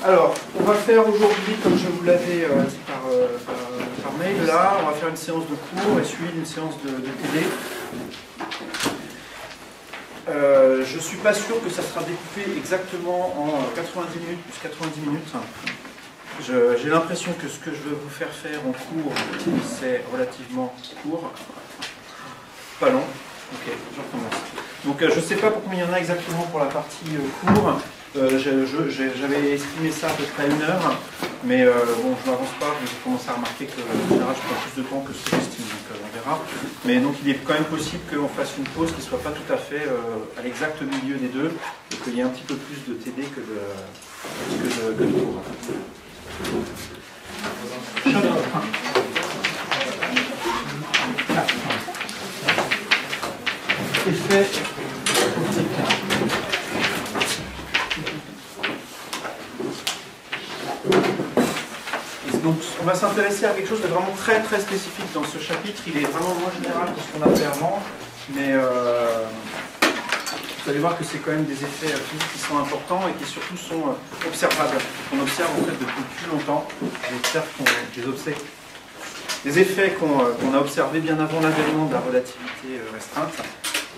Alors, on va faire aujourd'hui, comme je vous l'avais dit par mail, là, on va faire une séance de cours et suivre une séance de TD. Je ne suis pas sûr que ça sera découpé exactement en 90 minutes plus 90 minutes. J'ai l'impression que ce que je veux vous faire faire en cours, c'est relativement court. Pas long. Ok, je recommence. Donc je ne sais pas pour combien il y en a exactement pour la partie cours. J'avais estimé ça à peu près 1 heure, mais bon, je n'avance pas, j'ai commencé à remarquer que en général je prends plus de temps que ce que j'estime, donc on verra. Mais donc il est quand même possible qu'on fasse une pause qui ne soit pas tout à fait à l'exact milieu des deux, et qu'il y ait un petit peu plus de TD que de cours. Effet optique. Donc on va s'intéresser à quelque chose de vraiment très très spécifique dans ce chapitre. Il est vraiment moins général que ce qu'on a fait avant, mais vous allez voir que c'est quand même des effets physiques qui sont importants et qui surtout sont observables. On observe en fait depuis plus longtemps. On observe des effets qu'on a observés bien avant l'avènement de la relativité restreinte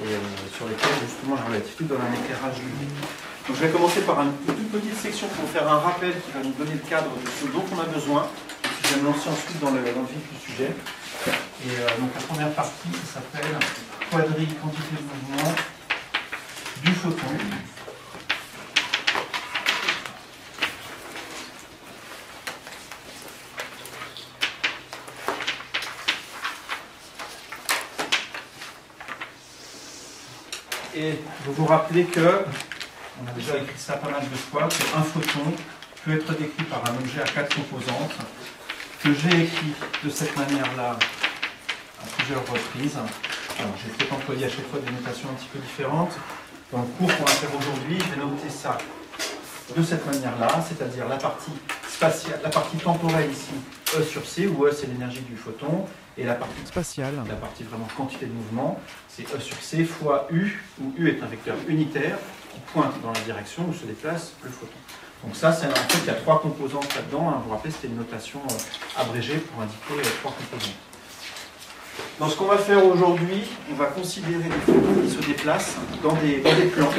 et sur lesquels justement la relativité donne un éclairage lumineux. Donc je vais commencer par une toute petite section pour faire un rappel qui va nous donner le cadre de ce dont on a besoin. Et puis je vais me lancer ensuite dans le vif du sujet. Et donc la première partie, ça s'appelle quadrille quantité de mouvement du photon. Et vous vous rappelez que on a déjà écrit ça pas mal de fois, qu'un photon peut être décrit par un objet à 4 composantes, que j'ai écrit de cette manière-là à plusieurs reprises. Alors j'ai peut-être employé à chaque fois des notations un petit peu différentes. Dans le cours qu'on va faire aujourd'hui, je vais noter ça de cette manière-là, c'est-à-dire la partie spatiale, la partie temporelle ici, E sur C, où E c'est l'énergie du photon, et la partie spatiale, la partie vraiment quantité de mouvement, c'est E sur C fois U, où U est un vecteur unitaire qui pointe dans la direction où se déplace le photon. Donc ça, c'est en fait, il y a 3 composantes là-dedans. Vous vous rappelez, c'était une notation abrégée pour indiquer 3 composantes. Dans ce qu'on va faire aujourd'hui, on va considérer des photons qui se déplacent dans des plans.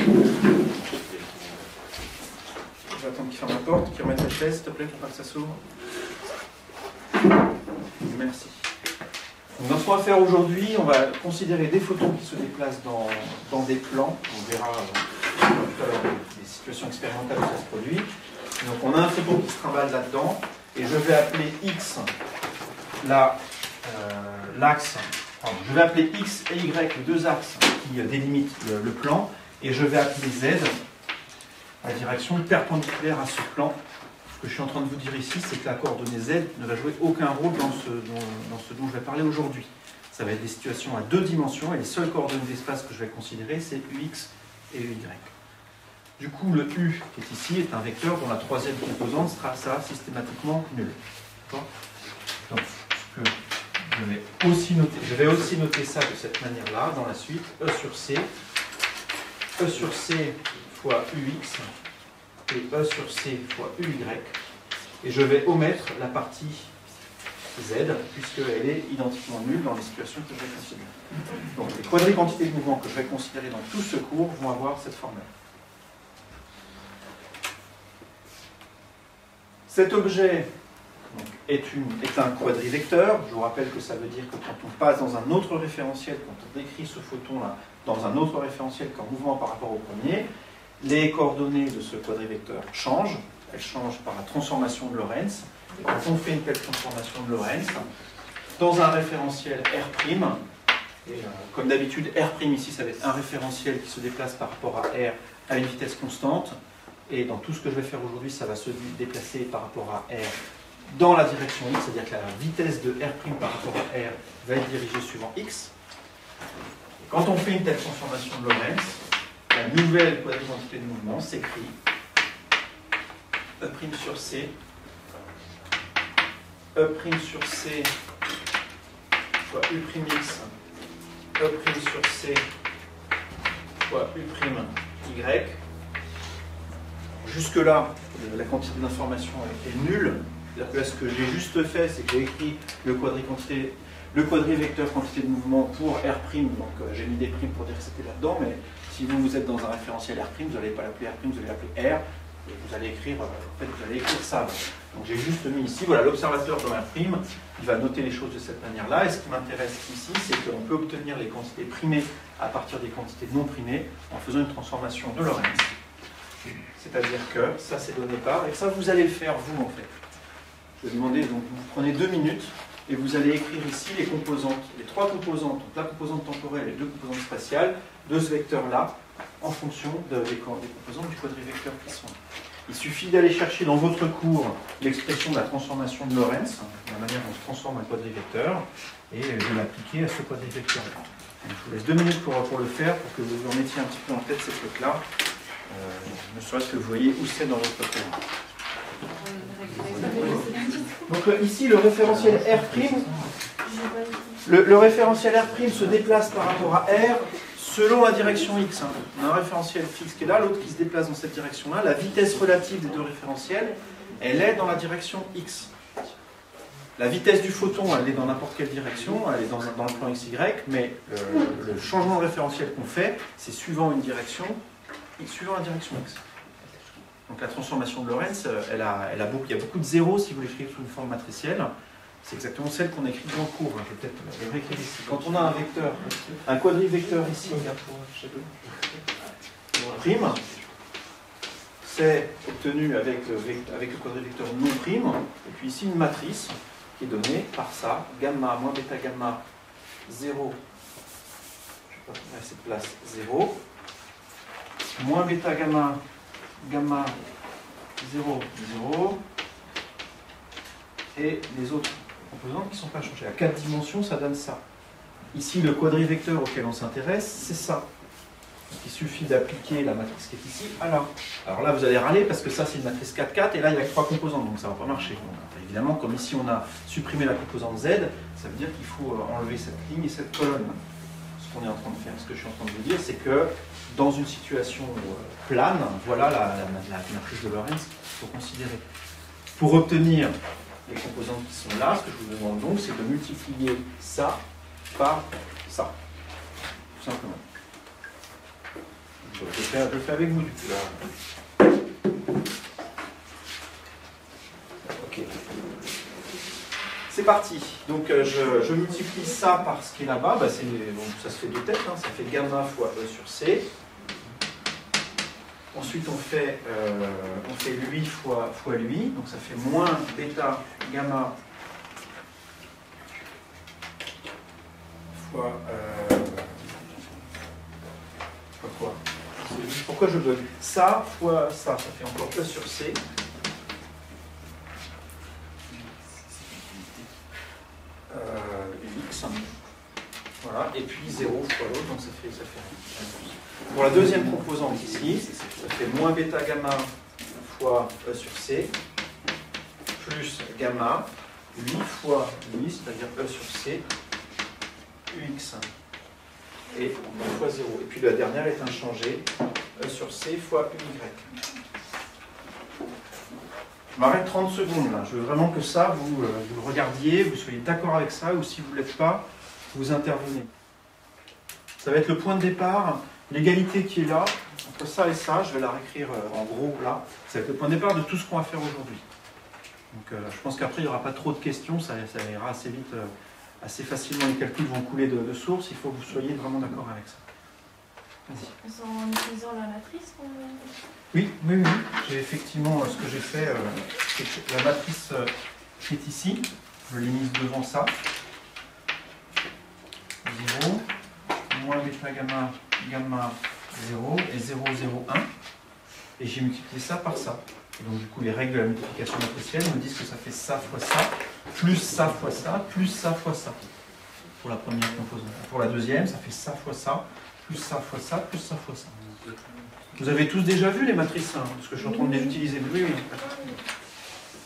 Je vais attendre qu'il ferme la porte, qu'il remette la chaise, s'il te plaît, pour pas que ça s'ouvre. Merci. Donc dans ce qu'on va faire aujourd'hui, on va considérer des photons qui se déplacent dans des plans. On verra tout à l'heure des situations expérimentales où ça se produit. Donc on a un photon qui se trimballe là-dedans, et je vais appeler X l'axe. Je vais appeler X et Y les 2 axes qui délimitent le plan, et je vais appeler Z la direction perpendiculaire à ce plan. Ce que je suis en train de vous dire ici, c'est que la coordonnée Z ne va jouer aucun rôle dans ce dont je vais parler aujourd'hui. Ça va être des situations à 2 dimensions, et les seules coordonnées d'espace que je vais considérer, c'est UX et UY. Du coup, le U qui est ici est un vecteur dont la 3e composante sera ça, systématiquement nulle. Donc, ce que je vais aussi noter ça de cette manière-là, dans la suite, E sur C fois UX, et E sur C fois UY, et je vais omettre la partie Z, puisqu'elle est identiquement nulle dans les situations que je vais considérer. Donc les quadrilles quantités de mouvement que je vais considérer dans tout ce cours vont avoir cette formule. Cet objet donc, est un quadrivecteur. Je vous rappelle que ça veut dire que quand on passe dans un autre référentiel, quand on décrit ce photon-là dans un autre référentiel qu'en mouvement par rapport au premier, les coordonnées de ce quadrivecteur changent. Elles changent par la transformation de Lorentz. Et quand on fait une telle transformation de Lorentz, dans un référentiel R', et comme d'habitude, R' ici, ça va être un référentiel qui se déplace par rapport à R à une vitesse constante. Et dans tout ce que je vais faire aujourd'hui, ça va se déplacer par rapport à R dans la direction X, c'est-à-dire que la vitesse de R' par rapport à R va être dirigée suivant X. Et quand on fait une telle transformation de Lorentz, la nouvelle quadrille-quantité de mouvement s'écrit E' sur C, E' sur C fois U'X, E' sur C fois U'Y, Jusque-là, la quantité d'information est nulle. C'est-à-dire que là, ce que j'ai juste fait, c'est que j'ai écrit le quadrivecteur quantité de mouvement pour R', donc j'ai mis des primes pour dire que c'était là-dedans, mais si vous êtes dans un référentiel R', vous n'allez pas l'appeler R', vous allez l'appeler R, et vous allez écrire, ça. Donc j'ai juste mis ici, voilà, l'observateur dans R', il va noter les choses de cette manière-là, et ce qui m'intéresse ici, c'est qu'on peut obtenir les quantités primées à partir des quantités non primées en faisant une transformation de Lorentz. C'est-à-dire que ça c'est donné par, et ça vous allez le faire vous en fait. Je vais demander, donc vous prenez 2 minutes, et vous allez écrire ici les composantes, les 3 composantes, donc la composante temporelle et 2 composantes spatiales, de ce vecteur-là, en fonction des composantes du quadrivecteur qui sont là. Il suffit d'aller chercher dans votre cours l'expression de la transformation de Lorentz, la manière dont on se transforme un quadrivecteur, et de l'appliquer à ce quadrivecteur-là. Je vous laisse 2 minutes pour le faire, pour que vous remettiez un petit peu en tête ces trucs-là, ne serait-ce que vous voyez où c'est dans votre cours. Donc ici, le référentiel R', le référentiel R' se déplace par rapport à R selon la direction X. On a un référentiel fixe qui est là, l'autre qui se déplace dans cette direction-là. La vitesse relative des deux référentiels, elle est dans la direction X. La vitesse du photon, elle est dans n'importe quelle direction, elle est dans le plan XY, mais le changement de référentiel qu'on fait, c'est suivant une direction, suivant la direction X. Donc la transformation de Lorentz, il y a beaucoup de zéros si vous l'écrivez sous une forme matricielle. C'est exactement celle qu'on écrit dans le cours. Je vais peut-être le réécrire ici. Quand on a un vecteur, un quadrivecteur ici, prime, c'est obtenu avec le quadrivecteur non prime, et puis ici une matrice qui est donnée par ça, gamma moins bêta gamma 0, je ne sais pas à cette place 0, moins bêta gamma 0, 0, et les autres composantes qui ne sont pas changées. À 4 dimensions, ça donne ça. Ici, le quadrivecteur auquel on s'intéresse, c'est ça. Donc, il suffit d'appliquer la matrice qui est ici à là. Alors là, vous allez râler parce que ça, c'est une matrice 4-4, et là, il y a 3 composantes, donc ça ne va pas marcher. Donc, évidemment, comme ici, on a supprimé la composante Z, ça veut dire qu'il faut enlever cette ligne et cette colonne. Ce qu'on est en train de faire, ce que je suis en train de vous dire, c'est que dans une situation plane, voilà la matrice de Lorentz qu'il faut considérer. Pour obtenir les composantes qui sont là, ce que je vous demande donc, c'est de multiplier ça par ça. Tout simplement. Je le fais avec vous du coup là. Ok. C'est parti. Donc je multiplie ça par ce qui est là-bas. Bah, ça se fait de tête, hein. Ça fait gamma fois E sur C. Ensuite, on fait lui fois lui, donc ça fait moins bêta gamma fois quoi? Pourquoi je bug? Ça fois ça fait encore E sur C. X. Voilà, et puis 0 fois l'autre, donc ça fait 1. Pour la deuxième composante ici, ça fait moins bêta gamma fois E sur C, plus gamma, 8 fois lui, c'est-à-dire E sur C, UX, et 1 fois 0. Et puis la dernière est inchangée, E sur C fois UY. Je m'arrête 30 secondes là. Je veux vraiment que ça, vous le regardiez, vous soyez d'accord avec ça, ou si vous ne l'êtes pas, vous intervenez. Ça va être le point de départ, l'égalité qui est là, entre ça et ça, je vais la réécrire en gros là. Ça va être le point de départ de tout ce qu'on va faire aujourd'hui. Donc je pense qu'après il n'y aura pas trop de questions, ça ira assez vite, assez facilement, les calculs vont couler de source, il faut que vous soyez vraiment d'accord avec ça. Vas-y. En utilisant la matrice Oui. J'ai effectivement ce que j'ai fait, c'est la matrice qui est ici, je l'ai mise devant ça. 0, moins bêta gamma, gamma 0 et 0, 0, 1. Et j'ai multiplié ça par ça. Et donc du coup les règles de la multiplication matricielle me disent que ça fait ça fois ça, plus ça fois ça, plus ça fois ça. Pour la première composante. Pour la deuxième, ça fait ça fois ça, plus ça fois ça, plus ça fois ça. Vous avez tous déjà vu les matrices, hein, parce que je suis en train de les utiliser. Oui.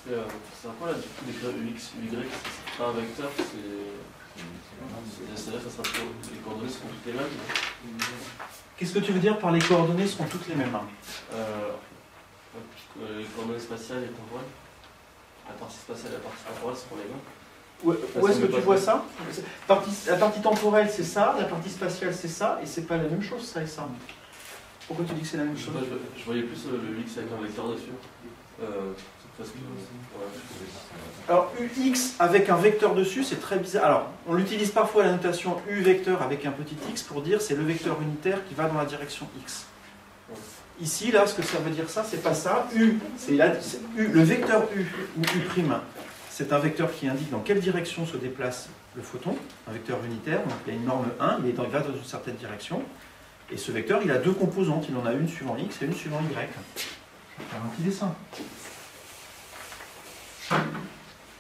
C'est un peu là, du coup, d'écrire UX, UY, c'est pas un vecteur, c'est-à-dire que ça sera les coordonnées seront toutes les mêmes. Qu'est-ce que tu veux dire par les coordonnées seront toutes les mêmes? Les coordonnées spatiales et temporelles. La partie spatiale et la partie temporelle, c'est pour les mains. Où est-ce que tu vois ça? La partie temporelle, c'est ça, la partie spatiale, c'est ça, et c'est pas la même chose, ça et ça. Pourquoi tu dis que c'est la même Je sais chose? pas, je voyais plus le UX avec un vecteur dessus. Parce que, Alors, UX avec un vecteur dessus, c'est très bizarre. Alors, on l'utilise parfois la notation U vecteur avec un petit x pour dire c'est le vecteur unitaire qui va dans la direction X. Ici, là, ce que ça veut dire ça, c'est pas ça. U, c'est le vecteur U, ou U', c'est un vecteur qui indique dans quelle direction se déplace le photon, un vecteur unitaire. Donc, il y a une norme 1, il va dans une certaine direction. Et ce vecteur, il a deux composantes. Il en a une suivant X et une suivant Y. Je vais faire un petit dessin.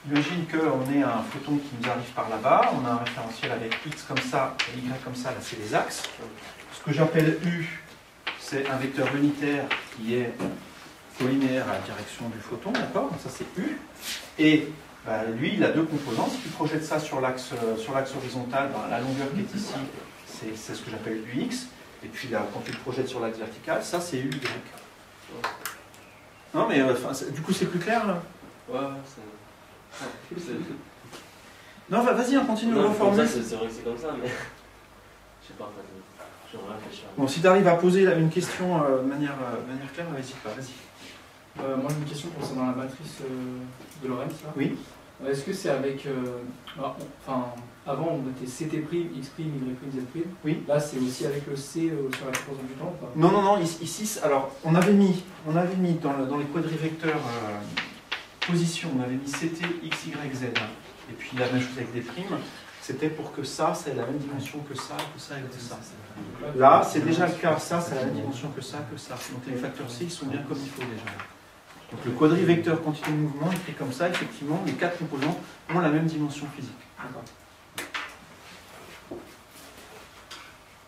Imagine qu'on ait un photon qui nous arrive par là-bas, on a un référentiel avec X comme ça et Y comme ça, là c'est les axes. Ce que j'appelle U, c'est un vecteur unitaire qui est collinéaire à la direction du photon, d'accord? Ça c'est U. Et bah, lui, il a deux composantes. Si tu projettes ça sur l'axe horizontal, bah, la longueur qui est ici, c'est ce que j'appelle UX. Et puis là, quand tu le projettes sur l'axe vertical, ça c'est UY. Non mais du coup c'est plus clair là? Ouais, c'est... Non, vas-y, on continue de reformuler. C'est vrai que c'est comme ça, mais... Je sais pas, en fait. Je vais réfléchir. Bon, si tu arrives à poser une question de manière claire, n'hésite pas, vas-y. Moi j'ai une question concernant la matrice de Lorentz. Là. Oui. Est-ce que c'est avec... avant on mettait CT', X', Y', Z'. Oui. Là c'est aussi avec le C sur la composante du temps ou pas? Non, ici, alors, on avait mis dans les quadrivecteurs position, on avait mis CT, X, Y, Z. Et puis la même chose avec des primes, c'était pour que ça ait la même dimension que ça et que ça. Là, c'est déjà le cas, ça a la même dimension que ça. Donc les facteurs C, ils sont bien comme il faut déjà. Donc le quadrivecteur continu de mouvement, écrit comme ça, effectivement, les quatre composants ont la même dimension physique.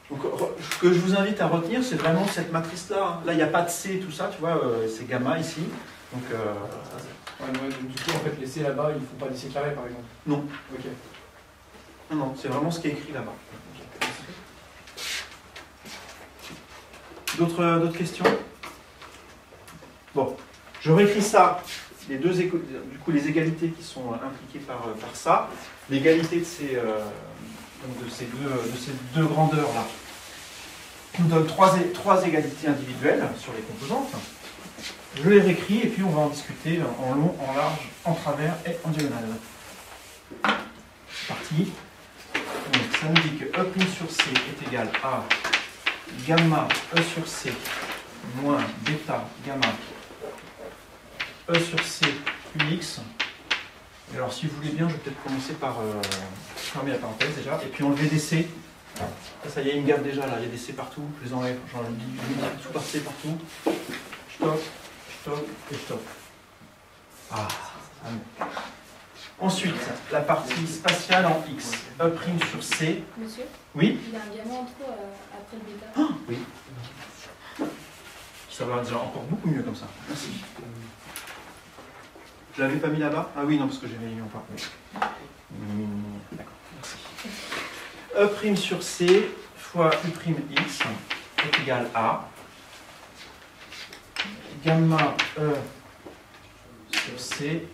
Donc ce que je vous invite à retenir, c'est vraiment cette matrice-là. Là, il n'y a pas de C, tout ça, tu vois, c'est gamma ici. Donc, du coup, en fait, les C là-bas, il ne faut pas des C carrés, par exemple. Non. Ok. Non, c'est vraiment ce qui est écrit là-bas. D'autres questions? Bon, je réécris ça. Du coup, les égalités qui sont impliquées par ça. L'égalité de ces deux grandeurs-là nous donne trois égalités individuelles sur les composantes. Je les réécris et puis on va en discuter en long, en large, en travers et en diagonale. Parti. Donc ça nous dit que E' sur C est égal à gamma E sur C moins bêta gamma E sur C UX. Et alors si vous voulez bien, je vais peut-être commencer par fermer la parenthèse déjà, et puis enlever des C. Ça y est, il me gaffe déjà là, il y a des C partout, je les enlève, j'en ai tout par C partout. Stop. Et stop. Ah. Ensuite, la partie spatiale en X. E' sur C. Monsieur? Oui. Il y a un diamant en trop après le bêta. Ah, oui. Ça va déjà encore beaucoup mieux comme ça. Merci. Je l'avais pas mis là-bas? Ah oui, non, parce que j'avais mis en part. D'accord, merci. E' sur C fois U'X est égal à gamma E sur C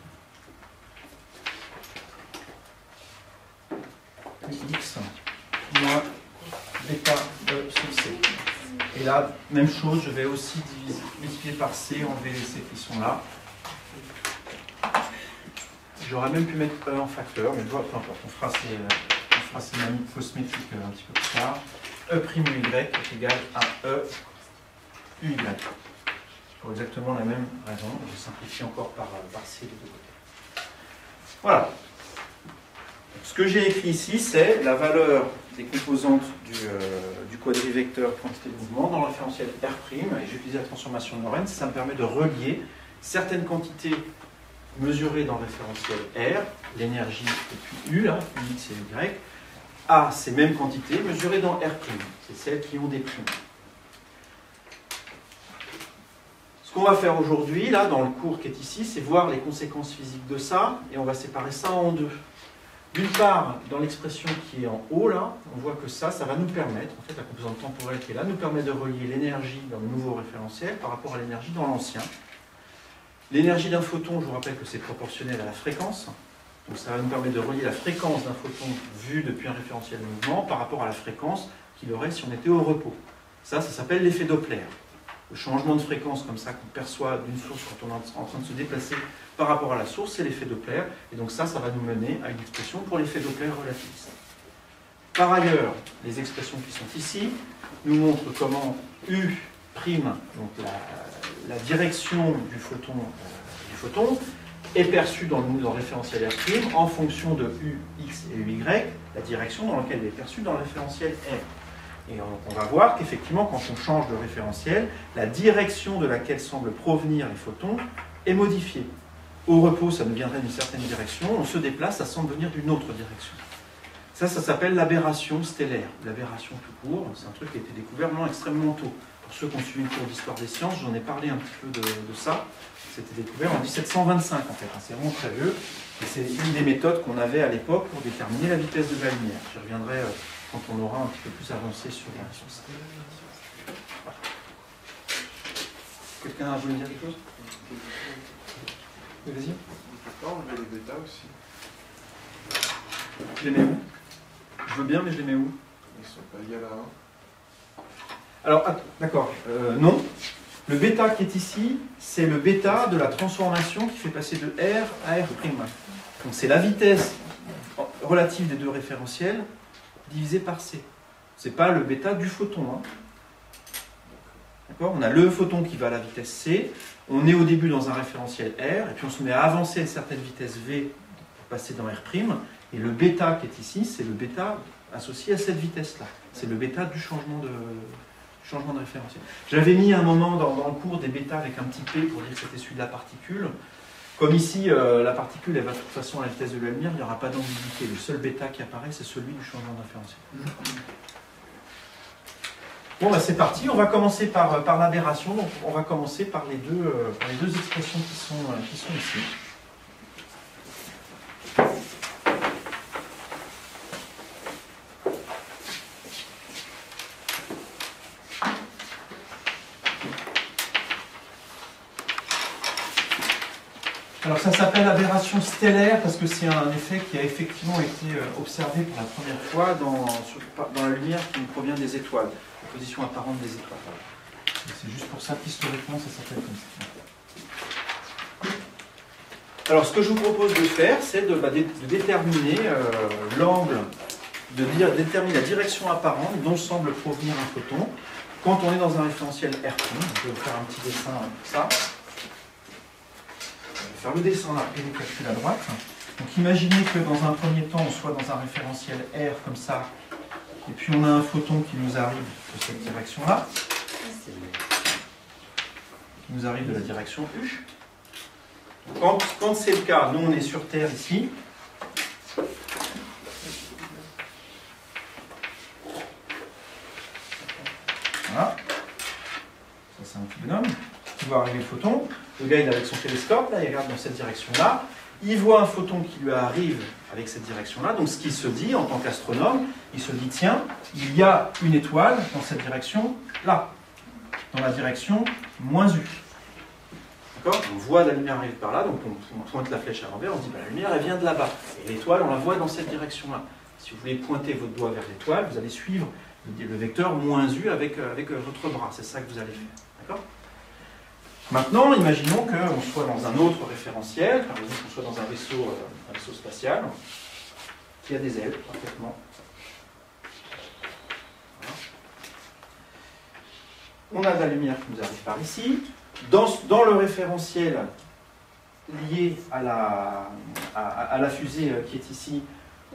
UX moins bêta E sur C. Et là, même chose, je vais aussi multiplier par C, enlever les C qui sont là. J'aurais même pu mettre E en facteur, mais peu importe, on fera ces manips cosmétiques un petit peu plus tard. E'(UY) est égal à E UY. Pour exactement la même raison, je simplifie encore par C de deux côtés. Voilà. Ce que j'ai écrit ici, c'est la valeur des composantes du quadrivecteur quantité de mouvement dans le référentiel R', et j'utilise la transformation de Lorentz, ça me permet de relier certaines quantités mesurées dans le référentiel R, l'énergie et puis U, là, X et Y, à ces mêmes quantités mesurées dans R', c'est celles qui ont des primes. Ce qu'on va faire aujourd'hui, là, dans le cours qui est ici, c'est voir les conséquences physiques de ça, et on va séparer ça en deux. D'une part, dans l'expression qui est en haut, là, on voit que ça va nous permettre, en fait, la composante temporelle qui est là, nous permet de relier l'énergie dans le nouveau référentiel par rapport à l'énergie dans l'ancien. L'énergie d'un photon, je vous rappelle que c'est proportionnel à la fréquence. Donc ça va nous permettre de relier la fréquence d'un photon vu depuis un référentiel mouvement par rapport à la fréquence qu'il aurait si on était au repos. Ça s'appelle l'effet Doppler. Le changement de fréquence comme ça qu'on perçoit d'une source quand on est en train de se déplacer par rapport à la source, c'est l'effet Doppler. Et donc ça va nous mener à une expression pour l'effet Doppler relativiste. Par ailleurs, les expressions qui sont ici nous montrent comment U', donc la direction du photon est perçue dans le référentiel R' en fonction de U, X et UY, la direction dans laquelle elle est perçue dans le référentiel R. Et on va voir qu'effectivement, quand on change de référentiel, la direction de laquelle semblent provenir les photons est modifiée. Au repos, ça nous viendrait d'une certaine direction, on se déplace, ça semble venir d'une autre direction. Ça s'appelle l'aberration stellaire, l'aberration tout court. C'est un truc qui a été découvert vraiment extrêmement tôt. Pour ceux qui ont suivi le cours d'histoire des sciences, j'en ai parlé un petit peu de ça. C'était découvert en 1725 en fait, c'est vraiment très vieux. Et c'est une des méthodes qu'on avait à l'époque pour déterminer la vitesse de la lumière. J'y reviendrai quand on aura un petit peu plus avancé sur ça. Voilà. Quelqu'un a voulu dire quelque chose? Vas-y. Non, on met les bêtas aussi. Je les mets où? Je veux bien, mais je les mets où? Ils sont pas égales à 1. Alors, d'accord, non. Le bêta qui est ici, c'est le bêta de la transformation qui fait passer de R à R'. Donc c'est la vitesse relative des deux référentiels divisée par C. Ce n'est pas le bêta du photon. Hein. D'accord? On a le photon qui va à la vitesse C, on est au début dans un référentiel R, et puis on se met à avancer à une certaine vitesse V pour passer dans R', et le bêta qui est ici, c'est le bêta associé à cette vitesse-là. C'est le bêta du changement de référentiel. J'avais mis un moment dans le cours des bêtas avec un petit P pour dire que c'était celui de la particule. Comme ici, la particule elle va de toute façon à la vitesse de la lumière, il n'y aura pas d'ambiguïté. Le seul bêta qui apparaît, c'est celui du changement de référentiel. Bon, bah, c'est parti. On va commencer par l'aberration. Donc, on va commencer par les deux expressions qui sont ici. Alors ça s'appelle aberration stellaire parce que c'est un effet qui a effectivement été observé pour la première fois dans la lumière qui nous provient des étoiles, la position apparente des étoiles. C'est juste pour ça qu'historiquement ça s'appelle comme ça. Alors ce que je vous propose de faire, c'est de déterminer l'angle, de déterminer la direction apparente dont semble provenir un photon quand on est dans un référentiel R'. Je vais vous faire un petit dessin comme ça. Faire le dessin là et les calculs à droite. Donc imaginez que dans un premier temps on soit dans un référentiel R comme ça, et puis on a un photon qui nous arrive de cette direction-là, qui nous arrive de la direction U. Quand c'est le cas, nous on est sur Terre ici. Voilà. Ça c'est un petit bonhomme. Il voit arriver le photon. Le gars, il est avec son télescope, là, il regarde dans cette direction-là. Il voit un photon qui lui arrive avec cette direction-là. Donc, ce qu'il se dit, en tant qu'astronome, il se dit, tiens, il y a une étoile dans cette direction-là, dans la direction moins U. D'accord? On voit la lumière arriver par là, donc on pointe la flèche à l'envers, on se dit, bah, la lumière, elle vient de là-bas. Et l'étoile, on la voit dans cette direction-là. Si vous voulez pointer votre doigt vers l'étoile, vous allez suivre le vecteur moins U avec votre bras. C'est ça que vous allez faire. D'accord? Maintenant, imaginons qu'on soit dans un autre référentiel, par exemple qu'on soit dans un vaisseau spatial, qui a des ailes, parfaitement. Voilà. On a de la lumière qui nous arrive par ici. Dans le référentiel lié à la fusée qui est ici,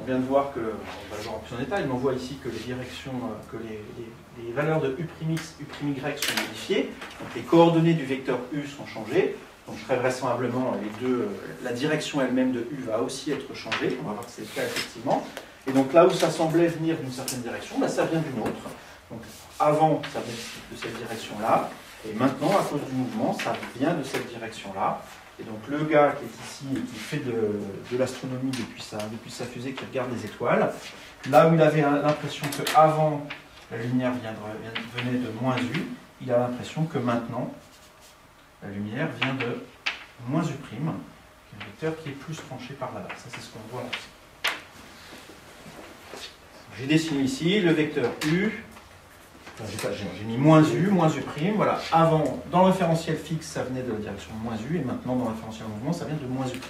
on vient de voir que, on va le voir en plus en détail, mais on voit ici que les directions, que les valeurs de U'X, U'Y sont modifiées. Donc les coordonnées du vecteur U sont changées. Donc très vraisemblablement, la direction elle-même de U va aussi être changée. On va voir que c'est le cas effectivement. Et donc là où ça semblait venir d'une certaine direction, bah, ça vient d'une autre. Donc avant, ça venait de cette direction-là. Et maintenant, à cause du mouvement, ça vient de cette direction-là. Et donc le gars qui est ici et qui fait de l'astronomie depuis sa fusée, qui regarde les étoiles, là où il avait l'impression qu'avant la lumière venait de moins U, il a l'impression que maintenant la lumière vient de moins U', qui est un vecteur qui est plus penché par là-bas. Ça, c'est ce qu'on voit là. J'ai dessiné ici le vecteur U. J'ai mis moins U', voilà. Avant, dans le référentiel fixe, ça venait de la direction moins U, et maintenant, dans le référentiel mouvement, ça vient de moins U'.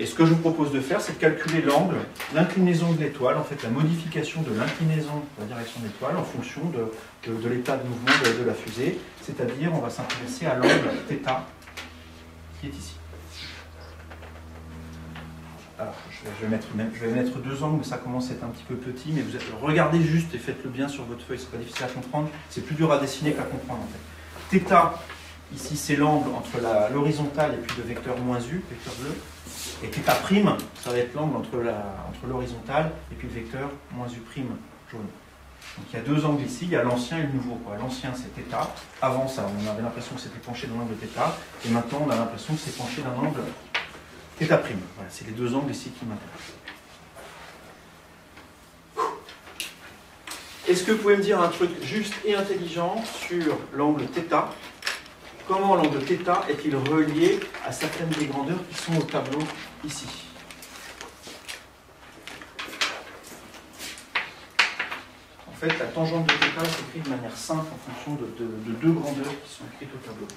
Et ce que je vous propose de faire, c'est de calculer l'angle, l'inclinaison de l'étoile, en fait, la modification de l'inclinaison de la direction de l'étoile en fonction de l'état de mouvement de la fusée. C'est-à-dire, on va s'intéresser à l'angle θ, qui est ici. Alors, je vais mettre deux angles, mais ça commence à être un petit peu petit, mais regardez juste et faites-le bien sur votre feuille, c'est pas difficile à comprendre, c'est plus dur à dessiner qu'à comprendre en fait. θ, ici c'est l'angle entre l'horizontale et puis le vecteur moins U, vecteur bleu, et θ', ça va être l'angle entre l'horizontale et puis le vecteur moins U' jaune. Donc il y a deux angles ici, il y a l'ancien et le nouveau. L'ancien c'est θ, avant ça on avait l'impression que c'était penché d'un angle θ, et maintenant on a l'impression que c'est penché d'un angle θ'. Voilà, c'est les deux angles ici qui m'intéressent. Est-ce que vous pouvez me dire un truc juste et intelligent sur l'angle θ? Comment l'angle θ est-il relié à certaines des grandeurs qui sont au tableau ici? En fait, la tangente de θ s'écrit de manière simple en fonction de deux grandeurs qui sont écrites au tableau.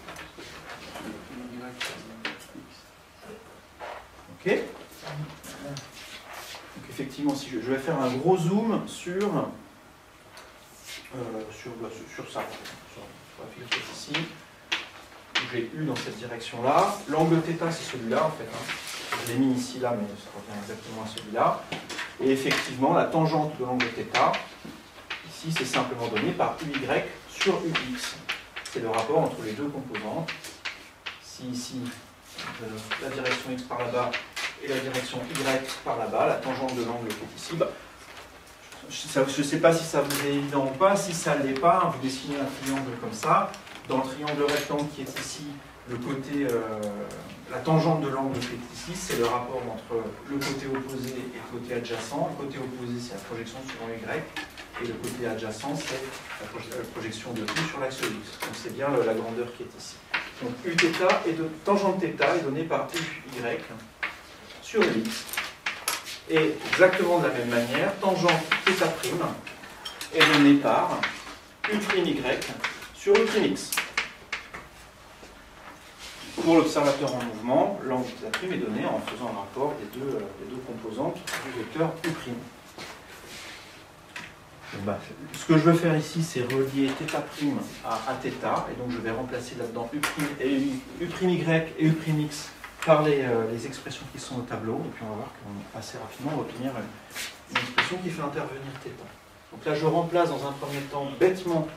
Ok. Donc effectivement, si je vais faire un gros zoom sur ça, sur la figure ici, où j'ai U dans cette direction-là. L'angle θ, c'est celui-là, en fait. Je l'ai mis ici, là, mais ça revient exactement à celui-là. Et effectivement, la tangente de l'angle θ, ici, c'est simplement donné par UY sur UX. C'est le rapport entre les deux composantes. Si ici, la direction X par là-bas et la direction Y par là-bas, la tangente de l'angle qui est ici, je ne sais pas si ça vous est évident ou pas. Si ça ne l'est pas, vous dessinez un triangle comme ça. Dans le triangle rectangle qui est ici, le côté, la tangente de l'angle qui est ici, c'est le rapport entre le côté opposé et le côté adjacent. Le côté opposé, c'est la projection sur Y, et le côté adjacent, c'est la projection de U sur l'axe X. Donc c'est bien la grandeur qui est ici. Donc Uθ et tangente θ est donnée par UY sur X. Et exactement de la même manière, tangente θ' est donnée par U'Y sur U'X. Pour l'observateur en mouvement, l'angle θ' est donné en faisant un rapport des deux composantes du vecteur U'. Ce que je veux faire ici, c'est relier θ' à θ, et donc je vais remplacer là-dedans U'Y et U'X par les expressions qui sont au tableau, et puis on va voir qu'assez rapidement on va obtenir une expression qui fait intervenir θ. Donc là je remplace dans un premier temps bêtement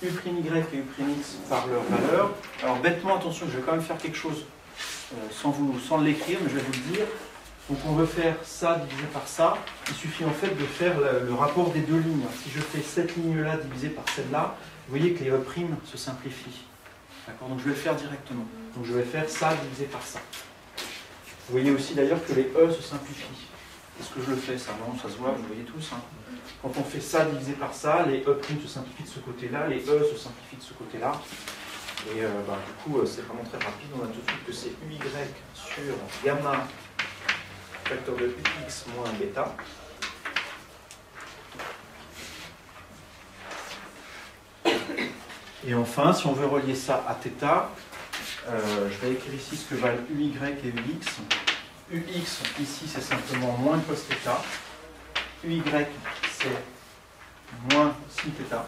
U'Y et U'X par leur valeur. Alors bêtement, attention, je vais quand même faire quelque chose sans l'écrire, mais je vais vous le dire. Donc on veut faire ça divisé par ça. Il suffit en fait de faire le rapport des deux lignes. Si je fais cette ligne-là divisée par celle-là, vous voyez que les E' se simplifient. D'accord ? Donc je vais le faire directement. Donc je vais faire ça divisé par ça. Vous voyez aussi d'ailleurs que les E se simplifient. Est-ce que je le fais ça? Non, ça se voit, vous voyez tous. Quand on fait ça divisé par ça, les E' se simplifient de ce côté-là, les E se simplifient de ce côté-là. Et du coup, c'est vraiment très rapide. On a tout de suite que c'est UY sur gamma facteur de UX moins bêta. Et enfin, si on veut relier ça à θ, je vais écrire ici ce que valent UY et UX. UX, ici, c'est simplement moins cos θ. UY, c'est moins sin θ.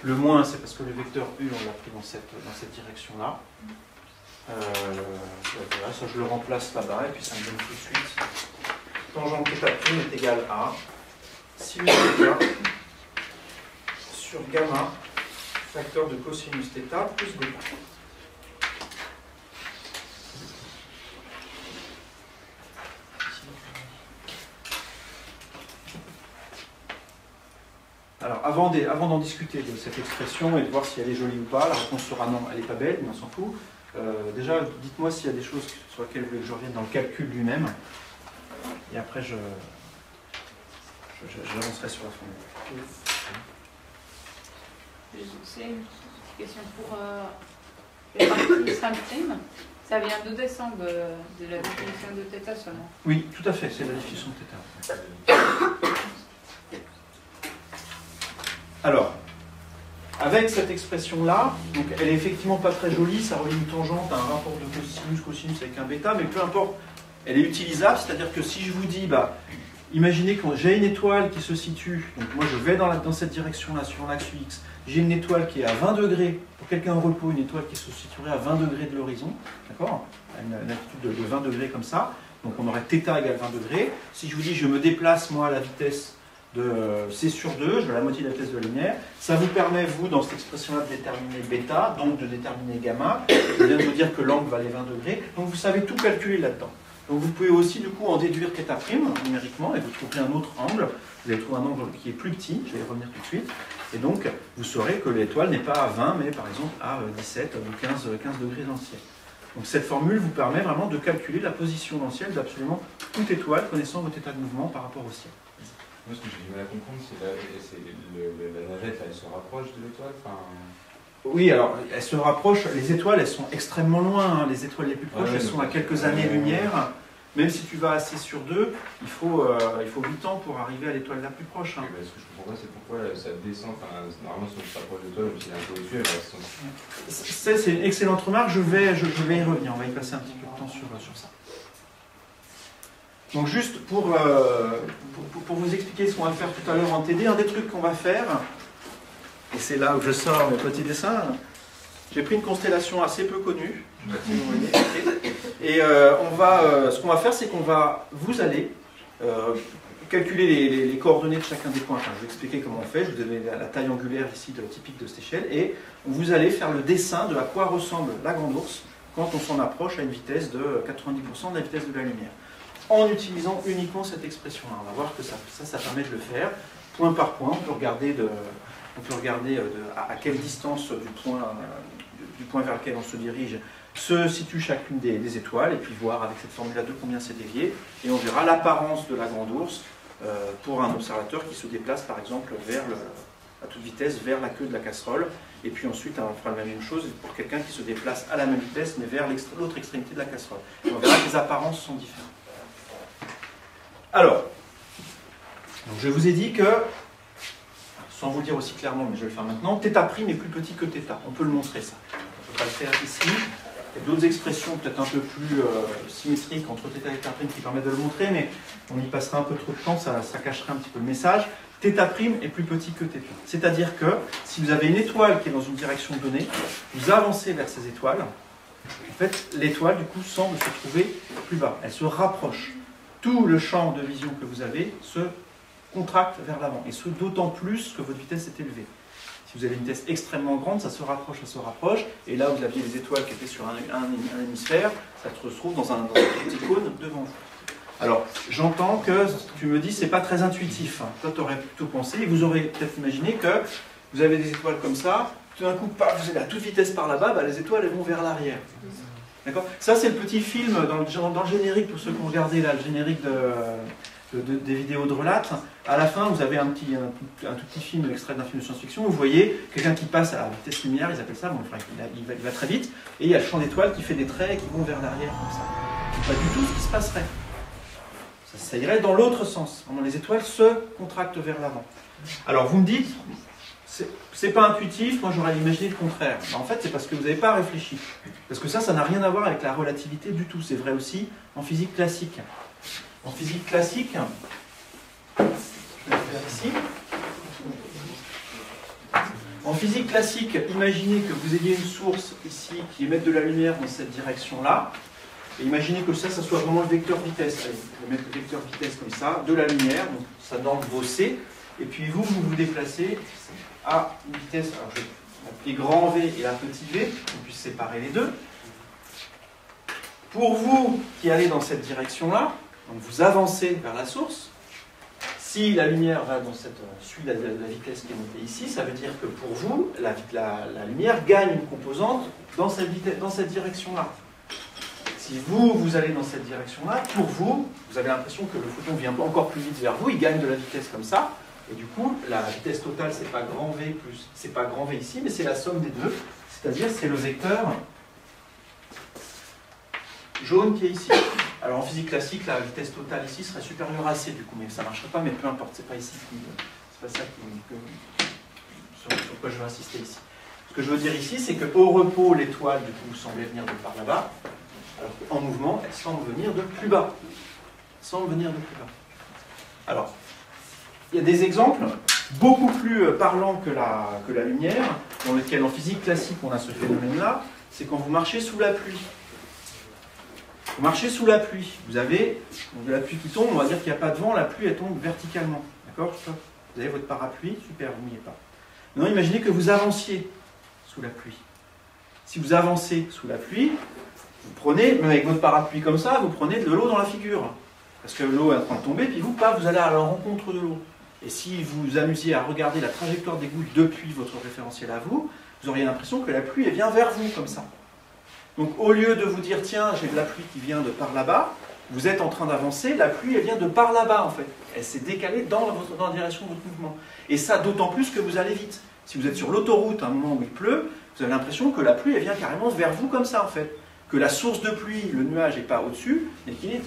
Le moins, c'est parce que le vecteur U, on l'a pris dans cette direction-là. Voilà, ça je le remplace là-bas, et puis ça me donne tout de suite tangente θ' est égal à sinus θ sur gamma facteur de cosinus θ plus bêta. Alors, avant d'en discuter de cette expression et de voir si elle est jolie ou pas, la réponse sera non, elle n'est pas belle, mais on s'en fout. Déjà, dites-moi s'il y a des choses sur lesquelles vous voulez que je revienne dans le calcul lui-même. Et après, j'avancerai sur la formule. C'est une question pour Et partie 5', ça vient de descendre de la définition de θ seulement. Oui, tout à fait, c'est la définition de θ. Alors, avec cette expression-là, donc elle est effectivement pas très jolie, ça relie une tangente à un rapport de cosinus avec un bêta, mais peu importe, elle est utilisable, c'est-à-dire que si je vous dis, bah, imaginez que j'ai une étoile qui se situe, donc moi je vais dans cette direction-là, sur l'axe X, j'ai une étoile qui est à 20 degrés, pour quelqu'un en repos, une étoile qui se situerait à 20 degrés de l'horizon, d'accord, une altitude de 20 degrés comme ça, donc on aurait θ égale 20 degrés. Si je vous dis je me déplace moi à la vitesse de c sur 2, je vais à la moitié de la vitesse de la lumière, ça vous permet, vous, dans cette expression-là, de déterminer bêta, donc de déterminer gamma. Je viens de vous dire que l'angle valait 20 degrés, donc vous savez tout calculer là-dedans. Donc vous pouvez aussi du coup en déduire θ' numériquement et vous trouverez un autre angle. Vous allez trouver un angle qui est plus petit, je vais y revenir tout de suite. Et donc vous saurez que l'étoile n'est pas à 20 mais par exemple à 17 ou 15 degrés dans le ciel. Donc cette formule vous permet vraiment de calculer la position dans le ciel d'absolument toute étoile connaissant votre état de mouvement par rapport au ciel. Moi, ce que j'ai du mal à comprendre, c'est la navette, là, elle se rapproche de l'étoile. Enfin... Oui, alors, elle se rapproche. Les étoiles, elles sont extrêmement loin. Hein. Les étoiles les plus proches, elles sont à quelques années-lumière. Même si tu vas à C sur 2, il faut 8 ans pour arriver à l'étoile la plus proche. Hein. Ce que je comprends pas, c'est pourquoi ça descend. Enfin, normalement, si on se rapproche de l'étoile, même s'il est un peu au-dessus, elle reste. C'est une excellente remarque. Je vais y revenir. On va y passer un petit peu de temps sur ça. Donc juste pour vous expliquer ce qu'on va faire tout à l'heure en TD, un des trucs qu'on va faire, et c'est là où je sors mes petits dessins, j'ai pris une constellation assez peu connue, et ce qu'on va faire, c'est vous allez calculer les coordonnées de chacun des points. Enfin, je vais expliquer comment on fait, je vous donne la taille angulaire ici typique de cette échelle, et vous allez faire le dessin de à quoi ressemble la grande ours quand on s'en approche à une vitesse de 90% de la vitesse de la lumière. En utilisant uniquement cette expression-là. On va voir que ça permet de le faire, point par point. On peut regarder, à quelle distance du point vers lequel on se dirige se situe chacune des étoiles, et puis voir avec cette formule-là de combien c'est dévié, et on verra l'apparence de la grande ours pour un observateur qui se déplace par exemple à toute vitesse vers la queue de la casserole, et puis ensuite on fera la même chose pour quelqu'un qui se déplace à la même vitesse mais vers l'autre extrémité de la casserole. Et on verra que les apparences sont différentes. Alors, donc je vous ai dit que, sans vous le dire aussi clairement, mais je vais le faire maintenant, θ' est plus petit que θ. On peut le montrer ça. On ne peut pas le faire ici. Il y a d'autres expressions peut-être un peu plus symétriques entre θ et θ' qui permettent de le montrer, mais on y passera un peu trop de temps, ça cacherait un petit peu le message. θ' est plus petit que θ. C'est-à-dire que si vous avez une étoile qui est dans une direction donnée, vous avancez vers ces étoiles, en fait, l'étoile du coup semble se trouver plus bas. Elle se rapproche. Tout le champ de vision que vous avez se contracte vers l'avant, et ce d'autant plus que votre vitesse est élevée. Si vous avez une vitesse extrêmement grande, ça se rapproche, et là où vous aviez les étoiles qui étaient sur un hémisphère, ça se retrouve dans un petit cône devant vous. Alors, j'entends que tu me dis c'est pas très intuitif. Toi, tu aurais plutôt pensé, et vous aurez peut-être imaginé que vous avez des étoiles comme ça, tout d'un coup, vous allez à toute vitesse par là-bas, les étoiles elles vont vers l'arrière. D'accord ? Ça, c'est le petit film dans le générique, pour ceux qui ont regardé là, le générique des vidéos de relate. À la fin, vous avez un tout petit film, extrait d'un film de science-fiction, où vous voyez quelqu'un qui passe à la vitesse lumière, ils appellent ça, bon, il va très vite, et il y a le champ d'étoiles qui fait des traits qui vont vers l'arrière, comme ça. C'est pas du tout ce qui se passerait. Ça irait dans l'autre sens. Les étoiles se contractent vers l'avant. Alors, vous me dites, c'est pas intuitif, moi j'aurais imaginé le contraire. En fait, c'est parce que vous n'avez pas réfléchi. Parce que ça n'a rien à voir avec la relativité du tout. C'est vrai aussi en physique classique. En physique classique, je vais le faire ici. En physique classique, imaginez que vous ayez une source ici qui émette de la lumière dans cette direction-là. Et imaginez que ça soit vraiment le vecteur vitesse. Allez, je vais mettre le vecteur vitesse comme ça, de la lumière, donc ça donne vos C. Et puis vous vous déplacez à une vitesse, alors je vais appeler grand V et la petit v, qu'on puisse séparer les deux. Pour vous qui allez dans cette direction-là, donc vous avancez vers la source. Si la lumière va suit la vitesse qui est montée ici, ça veut dire que pour vous, la lumière gagne une composante dans cette direction-là. Si vous allez dans cette direction-là, pour vous, vous avez l'impression que le photon vient encore plus vite vers vous, il gagne de la vitesse comme ça, et du coup, la vitesse totale, c'est pas grand V ici, mais c'est la somme des deux, c'est-à-dire c'est le vecteur jaune qui est ici. Alors en physique classique, la vitesse totale ici serait supérieure à c du coup, mais ça ne marcherait pas, mais peu importe, c'est pas ici, c'est pas ça sur quoi je veux insister ici. Ce que je veux dire ici, c'est qu'au repos, l'étoile du coup semblait venir de par là-bas, alors qu'en mouvement, elle semble venir de plus bas. Alors, il y a des exemples beaucoup plus parlants que la lumière, dans lesquels en physique classique on a ce phénomène-là, c'est quand vous marchez sous la pluie. Vous marchez sous la pluie, vous avez de la pluie qui tombe, on va dire qu'il n'y a pas de vent, la pluie elle tombe verticalement. D'accord? Vous avez votre parapluie, super, vous ne mouillez pas. Maintenant, imaginez que vous avanciez sous la pluie. Si vous avancez sous la pluie, vous prenez, même avec votre parapluie comme ça, vous prenez de l'eau dans la figure. Parce que l'eau est en train de tomber, puis vous allez à la rencontre de l'eau. Et si vous vous amusiez à regarder la trajectoire des gouttes depuis votre référentiel à vous, vous auriez l'impression que la pluie elle vient vers vous, comme ça. Donc au lieu de vous dire, tiens, j'ai de la pluie qui vient de par là-bas, vous êtes en train d'avancer, la pluie elle vient de par là-bas en fait. Elle s'est décalée dans la direction de votre mouvement. Et ça d'autant plus que vous allez vite. Si vous êtes sur l'autoroute à un moment où il pleut, vous avez l'impression que la pluie elle vient carrément vers vous comme ça en fait. Que la source de pluie, le nuage n'est pas au-dessus, mais qu'il est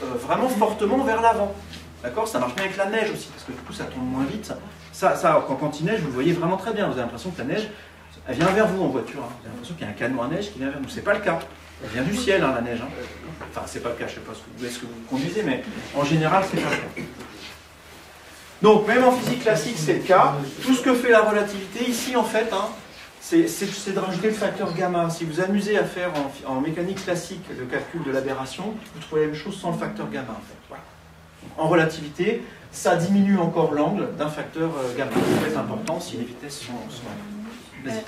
vraiment fortement vers l'avant. D'accord? Ça marche bien avec la neige aussi, parce que du coup ça tombe moins vite. Quand il neige, vous le voyez vraiment très bien. Vous avez l'impression que la neige, elle vient vers vous en voiture. Hein. Vous avez l'impression qu'il y a un canon à neige qui vient vers vous. C'est pas le cas. Elle vient du ciel, hein, la neige. Hein. Enfin, c'est pas le cas, je sais pas ce que vous conduisez, mais en général, c'est pas le cas. Donc, même en physique classique, c'est le cas. Tout ce que fait la relativité, ici, en fait, hein, c'est de rajouter le facteur gamma. Si vous amusez à faire en mécanique classique le calcul de l'aberration, vous trouvez la même chose sans le facteur gamma, en fait. Voilà. En relativité, ça diminue encore l'angle d'un facteur gamma. Ça peut être important si les vitesses sont... Vas-y.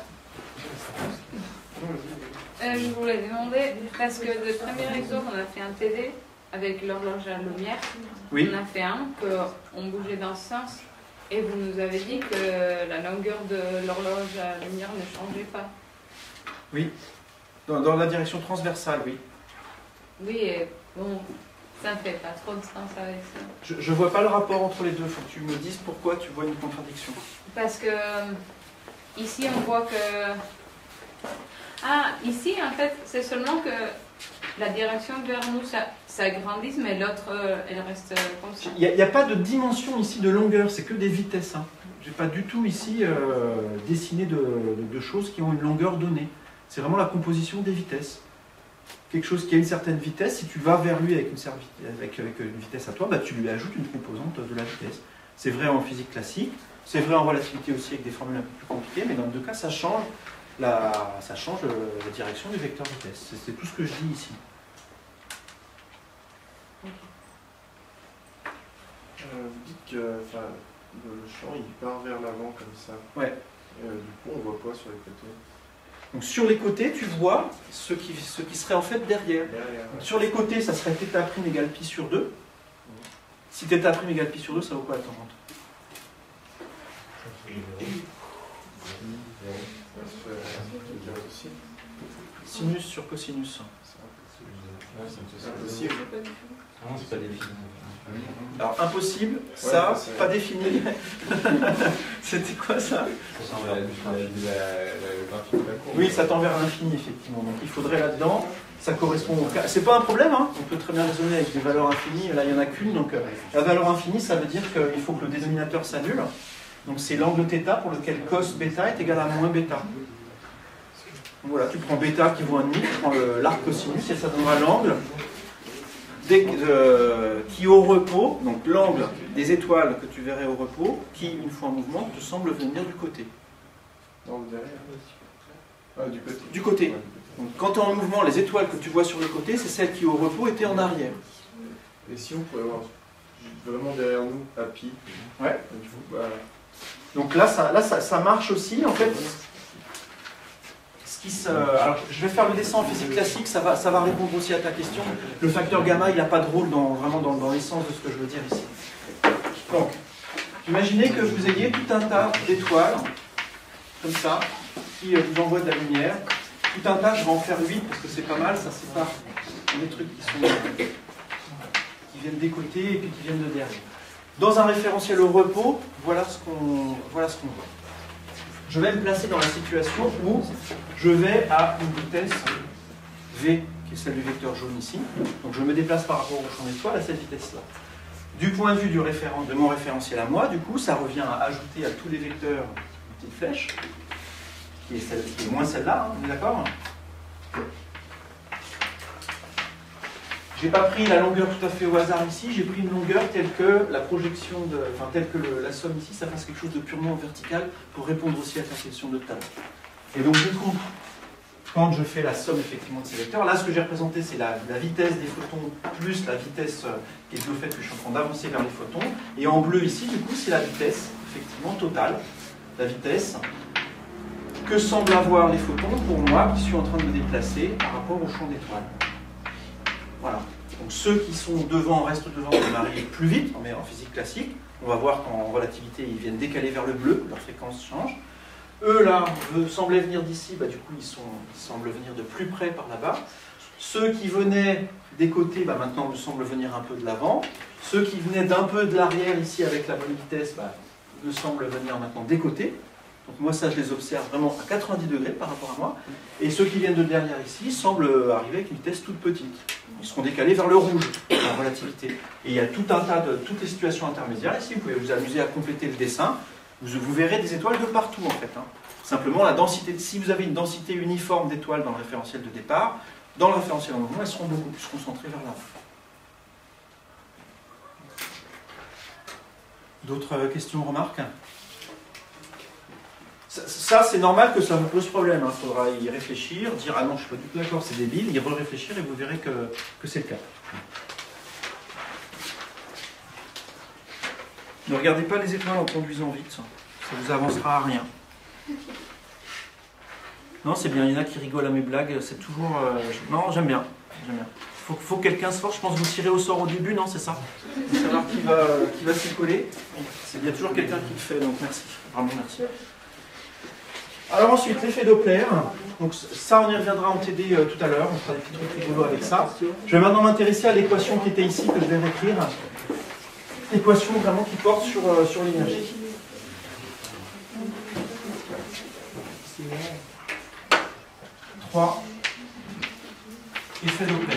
Je voulais demander, parce que le premier exemple, on a fait un TD avec l'horloge à lumière. Oui. On a fait un qu'on bougeait dans ce sens. Et vous nous avez dit que la longueur de l'horloge à lumière ne changeait pas. Oui. Dans la direction transversale, oui. Oui, et bon, ça ne fait pas trop de sens avec ça. Je ne vois pas le rapport entre les deux. Il faut que tu me dises pourquoi tu vois une contradiction. Parce que ici, on voit que... Ah, ici, en fait, c'est seulement que la direction vers nous, ça grandit, mais l'autre, elle reste comme ça. Il n'y a pas de dimension ici de longueur, c'est que des vitesses. Hein. Je n'ai pas du tout ici dessiné de choses qui ont une longueur donnée. C'est vraiment la composition des vitesses. Quelque chose qui a une certaine vitesse, si tu vas vers lui avec une vitesse à toi, bah, tu lui ajoutes une composante de la vitesse. C'est vrai en physique classique, c'est vrai en relativité aussi avec des formules un peu plus compliquées, mais dans les deux cas, ça change la direction du vecteur vitesse. C'est tout ce que je dis ici. Vous dites que le champ il part vers l'avant comme ça. Ouais. Du coup, on voit quoi sur les côtés? Donc sur les côtés, tu vois ce qui serait en fait derrière. Donc, sur les côtés, ça serait θ' égale pi sur 2. Si θ' égale pi sur 2, ça vaut quoi la tangente? Sinus sur cosinus. C'est impossible. Non, c'est pas défini. Alors impossible, Ouais, ça, c'est- pas défini. C'était quoi ça? Oui, ça tend vers l'infini, effectivement. Donc il faudrait là-dedans, ça correspond au cas. C'est pas un problème, hein. On peut très bien raisonner avec des valeurs infinies. Là, il n'y en a qu'une. Donc la valeur infinie, ça veut dire qu'il faut que le dénominateur s'annule. Donc c'est l'angle θ pour lequel cos bêta est égal à moins bêta. Donc, voilà, tu prends bêta qui vaut 1,5, tu prends l'arc cosinus et ça donnera l'angle qui au repos, donc l'angle des étoiles que tu verrais au repos, qui une fois en mouvement te semble venir du côté. Donc derrière. Ah, du côté. Du côté. Ouais. Donc quand tu es en mouvement, les étoiles que tu vois sur le côté, c'est celles qui au repos étaient en arrière. Et si vous pouvez voir vraiment derrière nous, à pi. Ouais. Du coup, bah, Donc là, ça marche aussi. En fait, alors, je vais faire le dessin en physique classique, ça va répondre aussi à ta question. Le facteur gamma, il n'a pas de rôle vraiment dans l'essence de ce que je veux dire ici. Donc, imaginez que vous ayez tout un tas d'étoiles, comme ça, qui vous envoient de la lumière. Tout un tas, je vais en faire 8 parce que c'est pas mal, ça sépare les trucs qui viennent des côtés et puis qui viennent de derrière. Dans un référentiel au repos, voilà ce qu'on voit. Je vais me placer dans la situation où je vais à une vitesse V, qui est celle du vecteur jaune ici. Donc je me déplace par rapport au champ d'étoiles à cette vitesse-là. Du point de vue de mon référentiel à moi, du coup, ça revient à ajouter à tous les vecteurs une petite flèche, qui est moins celle-là, hein, on est d'accord? J'ai pas pris la longueur tout à fait au hasard ici, j'ai pris une longueur telle que la projection telle que la somme ici, ça fasse quelque chose de purement vertical pour répondre aussi à ta question de tout à l'heure. Et donc du coup, quand je fais la somme effectivement de ces vecteurs, là ce que j'ai représenté c'est la vitesse des photons plus la vitesse qui est due au fait que je suis en train d'avancer vers les photons. Et en bleu ici, du coup, c'est la vitesse effectivement totale, la vitesse que semblent avoir les photons pour moi qui suis en train de me déplacer par rapport au champ d'étoiles. Voilà. Donc ceux qui sont devant restent devant, on arrive plus vite, mais en physique classique. On va voir qu'en relativité, ils viennent décaler vers le bleu, leur fréquence change. Eux, là, semblaient venir d'ici, bah, du coup, ils semblent venir de plus près par là-bas. Ceux qui venaient des côtés, bah, maintenant, me semblent venir un peu de l'avant. Ceux qui venaient d'un peu de l'arrière, ici, avec la bonne vitesse, bah, me semblent venir maintenant des côtés. Donc moi, ça, je les observe vraiment à 90 degrés par rapport à moi. Et ceux qui viennent de derrière ici semblent arriver avec une vitesse toute petite. Ils seront décalés vers le rouge, en relativité. Et il y a tout un tas toutes les situations intermédiaires. Ici, vous pouvez vous amuser à compléter le dessin. Vous verrez des étoiles de partout, en fait. Hein. Simplement, la densité, si vous avez une densité uniforme d'étoiles dans le référentiel de départ, dans le référentiel en mouvement, elles seront beaucoup plus concentrées vers l'avant. D'autres questions, remarques? Ça, c'est normal que ça vous pose problème. Il faudra y réfléchir, dire « Ah non, je ne suis pas du tout d'accord, c'est débile », y réfléchir et vous verrez que c'est le cas. Ne regardez pas les étoiles en conduisant vite, ça vous avancera à rien. Non, c'est bien, il y en a qui rigolent à mes blagues, c'est toujours... Non, j'aime bien. Faut que quelqu'un se force, je pense que vous tirez au sort au début, non, c'est ça? Savoir qui va s'y coller. Il y a toujours quelqu'un qui le fait, donc merci. Vraiment merci. Alors ensuite, l'effet Doppler. Donc ça, on y reviendra en TD tout à l'heure. On fera des petits trucs rigolos avec ça. Je vais maintenant m'intéresser à l'équation qui était ici, que je vais réécrire. Équation vraiment qui porte sur l'énergie. Trois. Effet Doppler.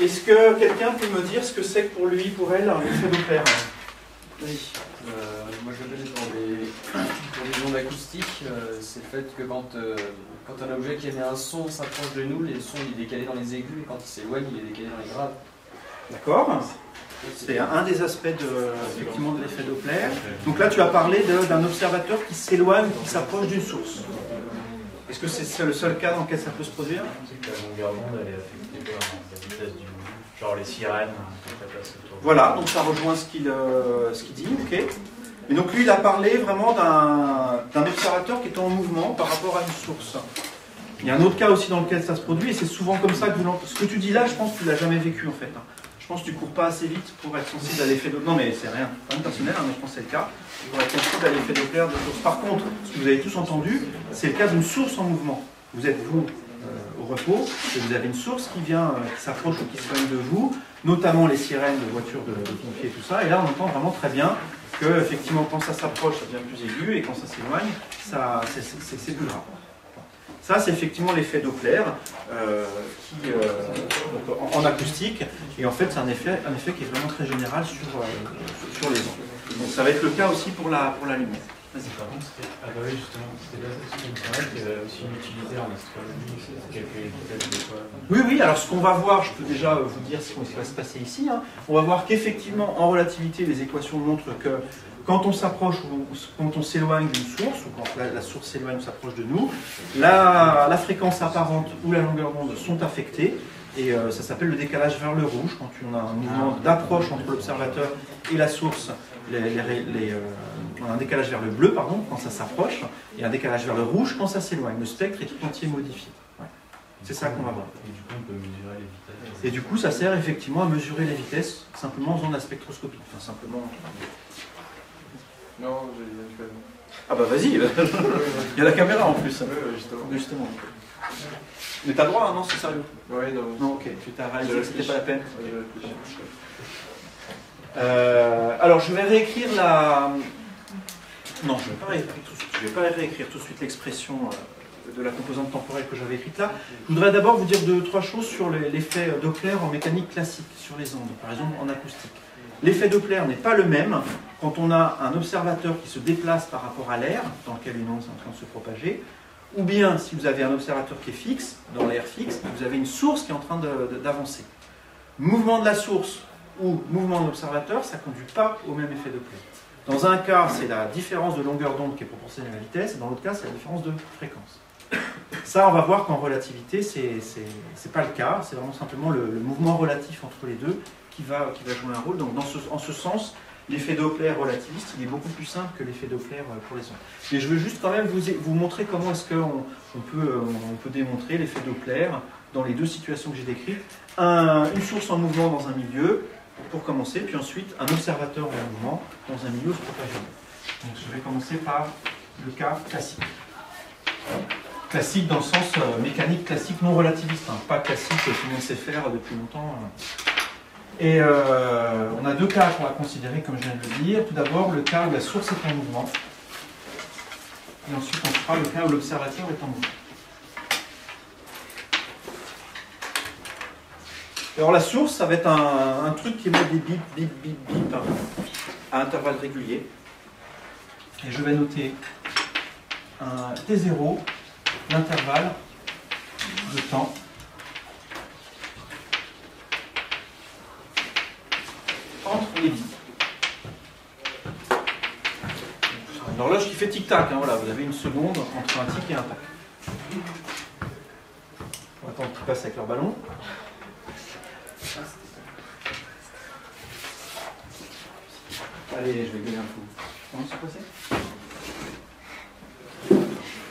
Est-ce que quelqu'un peut me dire ce que c'est que pour lui, pour elle, un effet Doppler? Vas-y. Moi je l'appelle pour les ondes acoustiques, c'est le fait que quand un objet qui émet un son s'approche de nous, le son il est décalé dans les aigus et quand il s'éloigne, il est décalé dans les graves. D'accord. C'est un des aspects effectivement de l'effet Doppler. Donc là tu as parlé d'un observateur qui s'éloigne, qui s'approche d'une source. Est-ce que c'est le seul cas dans lequel ça peut se produire? C'est que la longueur d'onde elle est affectée par la vitesse du genre les sirènes quand elles passent autour. Voilà, donc ça rejoint ce qu'il dit, ok. Et donc lui il a parlé vraiment d'un observateur qui est en mouvement par rapport à une source. Il y a un autre cas aussi dans lequel ça se produit et c'est souvent comme ça que vous l'entendez. Ce que tu dis là, je pense que tu ne l'as jamais vécu en fait. Je pense que tu ne cours pas assez vite pour être sensible à l'effet Doppler. Non mais c'est rien, pas personnel, mais je pense que c'est le cas. Pour être sensible à l'effet Doppler de source. Par contre, ce que vous avez tous entendu, c'est le cas d'une source en mouvement. Vous êtes vous au repos et vous avez une source qui vient, qui s'approche ou qui s'éloigne de vous, notamment les sirènes de voitures de pompiers et tout ça. Et là on entend vraiment très bien que effectivement quand ça s'approche ça devient plus aigu et quand ça s'éloigne c'est plus grave. Ça c'est effectivement l'effet Doppler en acoustique et en fait c'est un effet qui est vraiment très général sur les ondes. Donc ça va être le cas aussi pour la lumière. Vas-y. Par contre, ah bah oui, justement, c'était là ce qui me paraît qu'il y avait aussi une utilité en astrologie, c'est calculer les vitesses d'étoiles. Oui, alors ce qu'on va voir, je peux déjà vous dire ce qui va se passer ici, hein. On va voir qu'effectivement, en relativité, les équations montrent que quand on s'approche ou quand on s'éloigne d'une source, ou quand la source s'éloigne ou s'approche de nous, la fréquence apparente ou la longueur d'onde sont affectées, et ça s'appelle le décalage vers le rouge, quand on a un mouvement d'approche entre l'observateur et la source, on a un décalage vers le bleu, pardon, quand ça s'approche, et un décalage vers le rouge quand ça s'éloigne. Le spectre est tout entier modifié. Ouais. C'est ça qu'on va voir. Et du coup, on peut mesurer les vitesses. Et du coup, ça sert effectivement à mesurer les vitesses, simplement en faisant de la spectroscopie. Enfin, simplement... Non, j'ai pas vu. Ah bah vas-y, il y a la caméra en plus. Justement. Mais t'as le droit, hein, non, c'est sérieux. Ouais, non. Non, ok, tu t'as réalisé que c'était pas la peine. Alors, je vais réécrire la... Non, je ne vais pas réécrire tout de suite. Je vais pas réécrire tout de suite l'expression de la composante temporelle que j'avais écrite là. Je voudrais d'abord vous dire 2-3 choses sur l'effet Doppler en mécanique classique, sur les ondes, par exemple en acoustique. L'effet Doppler n'est pas le même quand on a un observateur qui se déplace par rapport à l'air, dans lequel une onde est en train de se propager, ou bien si vous avez un observateur qui est fixe, dans l'air fixe, vous avez une source qui est en train d'avancer. Mouvement de la source ou mouvement de l'observateur, ça ne conduit pas au même effet Doppler. Dans un cas, c'est la différence de longueur d'onde qui est proportionnelle à la vitesse, et dans l'autre cas, c'est la différence de fréquence. Ça, on va voir qu'en relativité, c'est pas le cas, c'est vraiment simplement le mouvement relatif entre les deux qui va jouer un rôle. Donc, en ce sens, l'effet Doppler relativiste, il est beaucoup plus simple que l'effet Doppler pour les ondes. Mais je veux juste quand même vous montrer comment est-ce qu'on peut démontrer l'effet Doppler dans les deux situations que j'ai décrites. Une source en mouvement dans un milieu, pour commencer, puis ensuite un observateur en mouvement dans un milieu se propageant. Donc je vais commencer par le cas classique. Classique dans le sens mécanique classique non relativiste, hein, pas classique que tout le monde sait faire depuis longtemps. Et on a deux cas qu'on va considérer, comme je viens de le dire. Tout d'abord, le cas où la source est en mouvement. Et ensuite, on fera le cas où l'observateur est en mouvement. Alors la source, ça va être un truc qui émet des bip, bip, bip, bip à intervalles réguliers. Et je vais noter un T0, l'intervalle de temps entre les bits. Une horloge qui fait tic-tac, hein, voilà, vous avez une seconde entre un tic et un tac. On va attendre qu'ils passent avec leur ballon. Allez, je vais gueuler un coup. Comment c'est passé?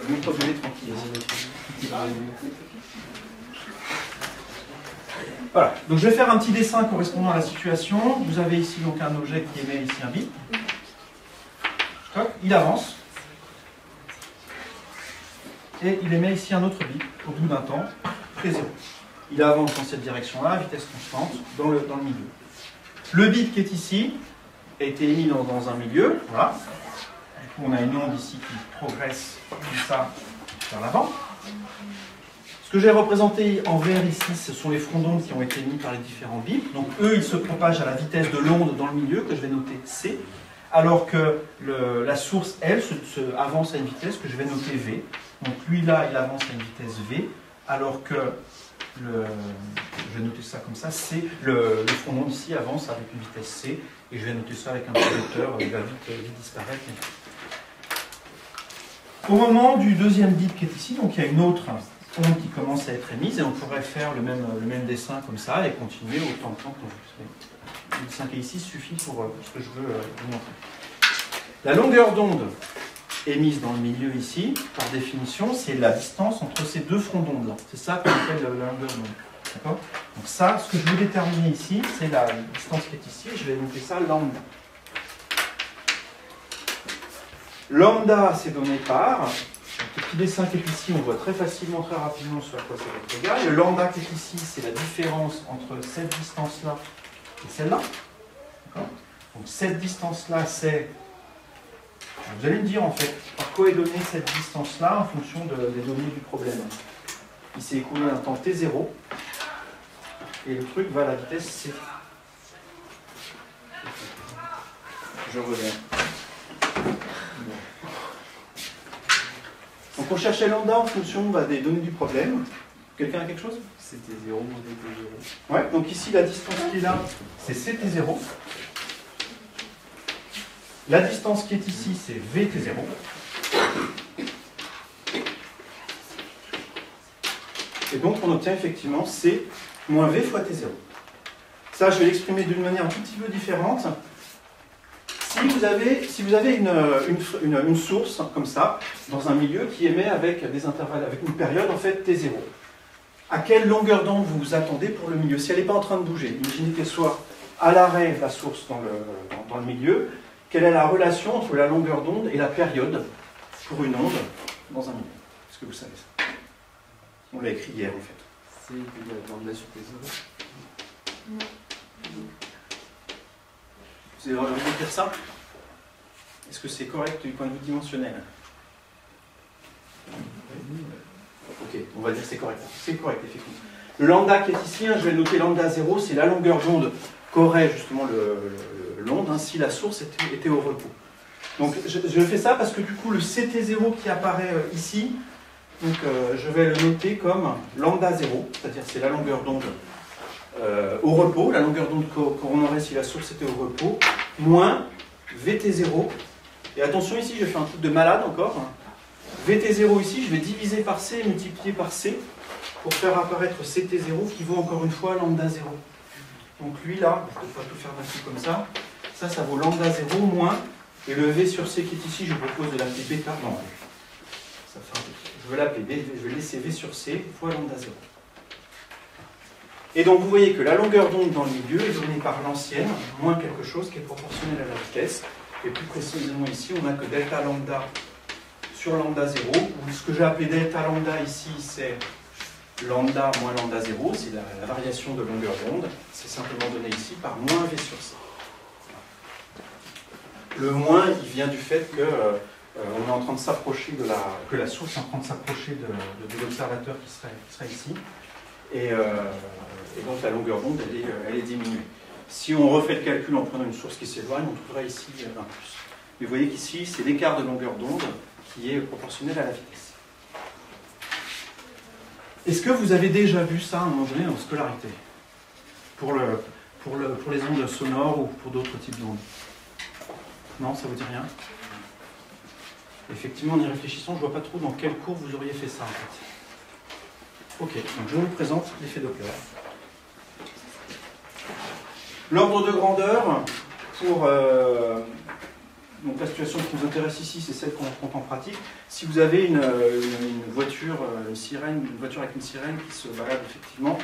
Montre gueuler tranquille. Voilà, donc je vais faire un petit dessin correspondant à la situation. Vous avez ici donc un objet qui émet ici un bit. Il avance. Et il émet ici un autre bit au bout d'un temps, T0. Il avance dans cette direction-là, à vitesse constante, dans le milieu. Le bit qui est ici a été émis dans un milieu, voilà. Du coup, on a une onde ici qui progresse comme ça vers l'avant. Ce que j'ai représenté en vert ici, ce sont les fronts d'onde qui ont été émis par les différents bits. Donc eux, ils se propagent à la vitesse de l'onde dans le milieu, que je vais noter C, alors que la source, elle, avance à une vitesse que je vais noter V. Donc lui, là, il avance à une vitesse V, alors que je vais noter ça comme ça, le front d'onde ici avance avec une vitesse C, et je vais noter ça avec un projecteur, il va vite disparaître. Au moment du deuxième bit qui est ici, donc il y a une autre onde qui commence à être émise, et on pourrait faire le même dessin comme ça, et continuer autant de temps qu'on veut. Le dessin qui est ici suffit pour ce que je veux vous montrer. La longueur d'onde émise dans le milieu ici, par définition, c'est la distance entre ces deux fronts d'onde là. C'est ça qu'on appelle la longueur d'onde. D'accord ? Donc ça, ce que je veux déterminer ici, c'est la distance qui est ici, je vais noter ça lambda. Lambda, c'est donné par, le petit dessin qui est ici, on voit très facilement, très rapidement sur quoi ça va être égal. Le lambda qui est ici, c'est la différence entre cette distance-là et celle-là. D'accord ? Donc cette distance-là, c'est... Vous allez me dire en fait, par quoi est donnée cette distance-là en fonction des données du problème. Il s'est écoulé un temps T0 et le truc va à la vitesse C. Je reviens. Donc on cherchait lambda en fonction des données du problème. Quelqu'un a quelque chose? C'était 0 moins T0. Ouais, donc ici la distance qui est là, c'est CT0. La distance qui est ici, c'est VT0. Et donc, on obtient effectivement C moins V fois T0. Ça, je vais l'exprimer d'une manière un tout petit peu différente. Si vous avez une source comme ça, dans un milieu qui émet avec des intervalles, avec une période en fait T0, à quelle longueur d'onde vous vous attendez pour le milieu? Si elle n'est pas en train de bouger, imaginez qu'elle soit à l'arrêt, la source dans le milieu, quelle est la relation entre la longueur d'onde et la période pour une onde dans un milieu? Est-ce que vous savez ça? On l'a écrit hier en fait. C'est de lambda sur T0. Vous avez envie d'écrire ça? Est-ce que c'est correct du point de vue dimensionnel? Ok, on va dire que c'est correct. C'est correct, effectivement. Le lambda qui est ici, hein, je vais noter lambda 0, c'est la longueur d'onde qu'aurait justement l'onde hein, si la source était au repos. Donc je fais ça parce que du coup le CT0 qui apparaît ici, donc, je vais le noter comme lambda 0, c'est-à-dire c'est la longueur d'onde au repos, la longueur d'onde qu'on aurait si la source était au repos, moins VT0. Et attention ici, je fais un truc de malade encore. VT0 ici, je vais diviser par C et multiplier par C pour faire apparaître CT0 qui vaut encore une fois lambda 0. Donc lui là, je ne peux pas tout faire d'un coup comme ça, ça vaut lambda 0 moins, et le V sur C qui est ici, je propose de l'appeler bêta, non, je vais l'appeler, je vais laisser V sur C fois lambda 0. Et donc vous voyez que la longueur d'onde dans le milieu est donnée par l'ancienne, moins quelque chose qui est proportionnel à la vitesse, et plus précisément ici, on n'a que delta lambda sur lambda 0, ou ce que j'ai appelé delta lambda ici, c'est lambda moins lambda 0, c'est la variation de longueur d'onde, c'est simplement donné ici par moins V sur C. Le moins, il vient du fait que on est en train de s'approcher que la source est en train de s'approcher de l'observateur qui serait ici, et donc la longueur d'onde, elle est diminuée. Si on refait le calcul en prenant une source qui s'éloigne, on trouvera ici un plus. Mais vous voyez qu'ici, c'est l'écart de longueur d'onde qui est proportionnel à la vitesse. Est-ce que vous avez déjà vu ça à un moment donné en scolarité? Pour les ondes sonores ou pour d'autres types d'ondes? Non, ça vous dit rien? Effectivement, en y réfléchissant, je ne vois pas trop dans quel cours vous auriez fait ça en fait. Ok, donc je vous présente l'effet Doppler. L'ordre de grandeur pour donc la situation qui nous intéresse ici, c'est celle qu'on rencontre en pratique. Si vous avez une voiture, une voiture avec une sirène qui se balade effectivement,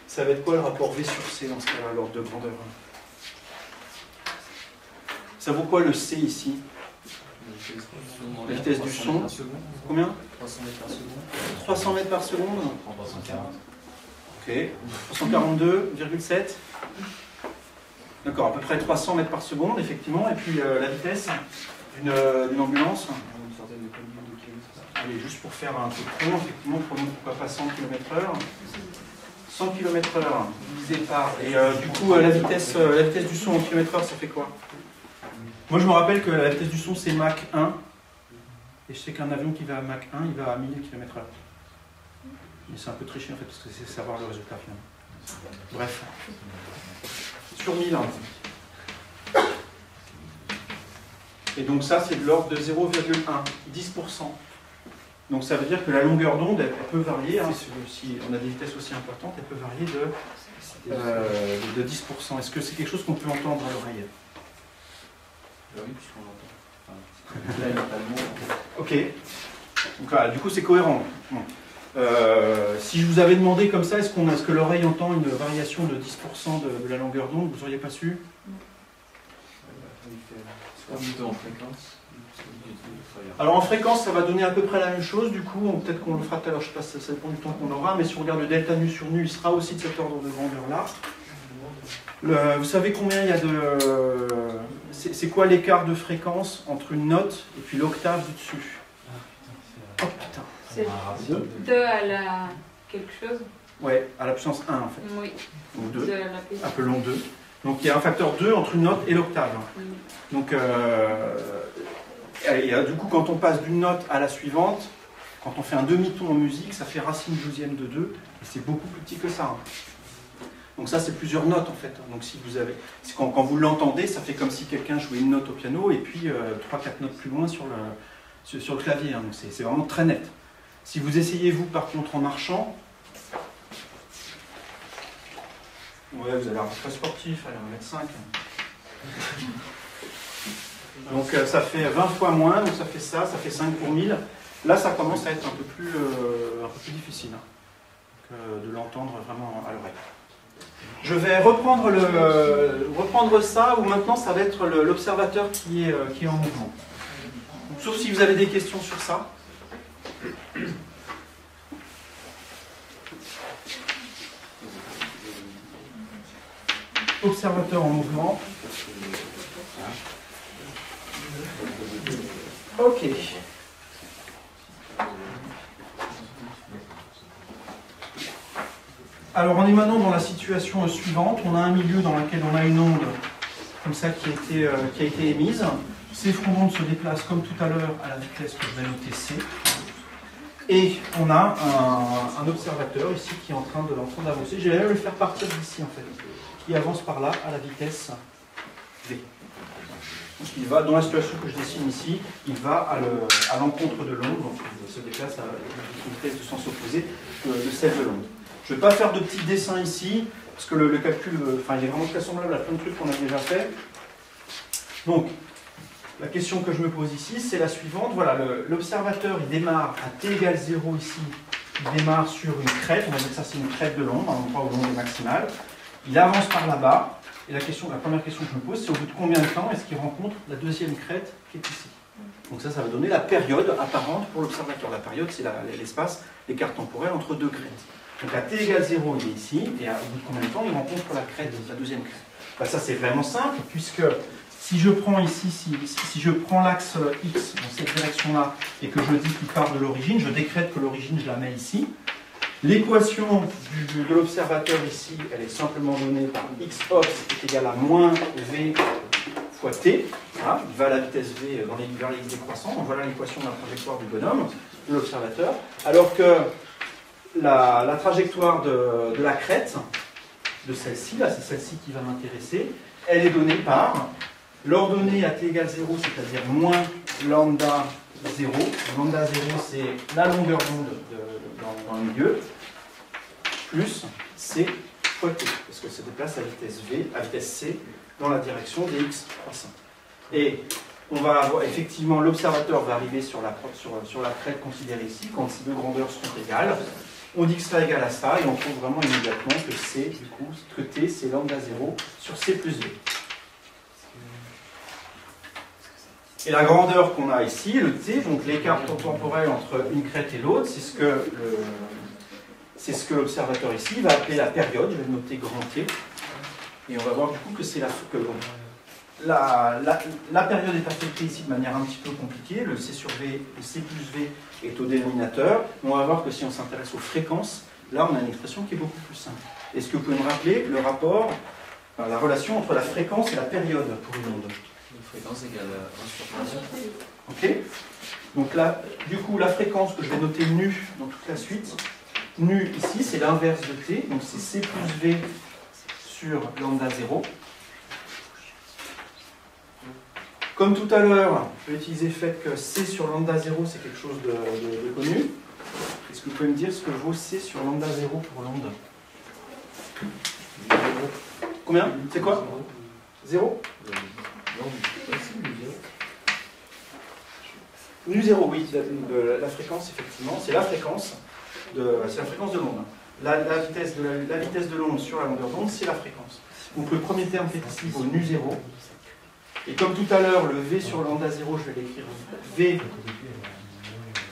ça va être quoi le rapport V sur C dans ce cas-là, l'ordre de grandeur? Ça vaut quoi le C ici? La vitesse du son. Combien? 300 mètres par seconde. 300 mètres par seconde. 340. Ok. 342,7. D'accord, à peu près 300 mètres par seconde, effectivement. Et puis la vitesse d'une ambulance. Une centaine de kilomètres. Allez, juste pour faire un truc rond, effectivement, prenons pourquoi pas 100 km/h. 100 km/h divisé par. Et du coup, la vitesse du son en km/h, ça fait quoi? Moi, je me rappelle que la vitesse du son, c'est Mach 1. Et je sais qu'un avion qui va à Mach 1, il va à 1000 km/h. Mais c'est un peu triché, en fait, parce que c'est savoir le résultat, finalement. Bref. Sur 1000. Et donc ça, c'est de l'ordre de 0,1, 10%. Donc ça veut dire que la longueur d'onde, elle peut varier, hein, si on a des vitesses aussi importantes, elle peut varier de 10%. Est-ce que c'est quelque chose qu'on peut entendre à l'oreille? Oui, puisqu'on l'entend. Là, il n'y a pas de mot. Ok. Donc voilà, du coup, c'est cohérent. Bon. Si je vous avais demandé comme ça, est-ce que l'oreille entend une variation de 10% de la longueur d'onde, vous n'auriez pas su? C'est pas en fréquence. Alors en fréquence, ça va donner à peu près la même chose, du coup, peut-être qu'on le fera tout à l'heure, je ne sais pas si ça dépend du temps qu'on aura, mais si on regarde le delta nu sur nu, il sera aussi de cet ordre de grandeur-là. Vous savez combien il y a de... C'est quoi l'écart de fréquence entre une note et puis l'octave du dessus? Oh putain. C'est 2 à la quelque chose? Ouais, à la puissance 1 en fait. Oui. Ou 2. De la puissance. Appelons 2. Donc il y a un facteur 2 entre une note et l'octave. Donc du coup, quand on passe d'une note à la suivante, quand on fait un demi-ton en musique, ça fait racine 12e de 2, et c'est beaucoup plus petit que ça. Hein. Donc ça, c'est plusieurs notes en fait. Donc si vous avez, quand vous l'entendez, ça fait comme si quelqu'un jouait une note au piano et puis 3-4 notes plus loin sur le clavier. Hein. Donc c'est vraiment très net. Si vous essayez vous par contre en marchant, ouais, vous allez avoir très sportif, allez 1m5. Donc ça fait 20 fois moins, donc ça fait ça fait 5 pour 1000. Là, ça commence à être un peu plus difficile hein, de l'entendre vraiment à l'oreille. Je vais reprendre ça, où maintenant ça va être l'observateur qui est en mouvement. Donc, sauf si vous avez des questions sur ça. Observateur en mouvement. Ok. Alors on est maintenant dans la situation suivante. On a un milieu dans lequel on a une onde comme ça qui a été émise. Ces fronts d'onde se déplacent comme tout à l'heure à la vitesse que je vais noter C. Et on a un observateur ici qui est en train d'avancer. Je vais même le faire partir d'ici en fait. Qui avance par là à la vitesse V. Donc il va, dans la situation que je dessine ici, il va à l'encontre de l'onde, donc il se déplace à une vitesse de sens opposé de celle de l'onde. Je ne vais pas faire de petits dessins ici, parce que le calcul, il est vraiment très semblable à plein de trucs qu'on a déjà fait. Donc, la question que je me pose ici, c'est la suivante. Voilà, l'observateur, il démarre à t égale 0 ici, il démarre sur une crête, on va dire que ça c'est une crête de l'onde, un endroit où l'onde est maximale. Il avance par là-bas, et la première question que je me pose, c'est au bout de combien de temps est-ce qu'il rencontre la deuxième crête qui est ici. Donc ça va donner la période apparente pour l'observateur. La période, c'est l'espace, l'écart temporel entre deux crêtes. Donc à t égale 0, il est ici, et au bout de combien de temps il rencontre la deuxième crête. Ben, ça c'est vraiment simple, puisque si je prends ici, si je prends l'axe X dans cette direction-là, et que je dis qu'il part de l'origine, je décrète que l'origine, je la mets ici. L'équation de l'observateur ici, elle est simplement donnée par x ops est égal à moins v fois t. Voilà, il va à la vitesse v vers les x décroissants. Donc voilà l'équation de la trajectoire du bonhomme, de l'observateur. Alors que la trajectoire de la crête, de celle-ci, là c'est celle-ci qui va m'intéresser, elle est donnée par l'ordonnée à t égale 0, c'est-à-dire moins lambda 0. Lambda 0, c'est la longueur d'onde dans le milieu, plus c fois t, parce que ça déplace à vitesse v, à vitesse c, dans la direction des x croissants. Et on va avoir, effectivement, l'observateur va arriver sur la crête considérée ici, quand ces deux grandeurs sont égales. On dit que ça égale à ça, et on trouve vraiment immédiatement que c, du coup, que t, c'est lambda 0 sur c plus v. Et la grandeur qu'on a ici, le t, donc l'écart temporel entre une crête et l'autre, c'est ce que l'observateur ici va appeler la période. Je vais le noter grand T. Et on va voir du coup que c'est la période est affectée ici de manière un petit peu compliquée. Le C sur V, le C plus V est au dénominateur. On va voir que si on s'intéresse aux fréquences, là on a une expression qui est beaucoup plus simple. Est-ce que vous pouvez me rappeler le rapport, la relation entre la fréquence et la période pour une onde? Fréquence égale 1 sur 1. Ok. Donc là, du coup, la fréquence que je vais noter nu dans toute la suite, nu ici, c'est l'inverse de t, donc c'est c plus v sur lambda 0. Comme tout à l'heure, je vais utiliser le fait que c sur lambda 0, c'est quelque chose de connu. Est-ce que vous pouvez me dire ce que vaut c sur lambda 0 pour l'onde? Combien? C'est quoi? 0? Nu 0, oui, la fréquence, effectivement, c'est la fréquence de l'onde. La vitesse de l'onde sur la longueur d'onde, c'est la fréquence. Donc le premier terme qui est ici vaut nu 0. Et comme tout à l'heure, le V sur lambda 0, je vais l'écrire V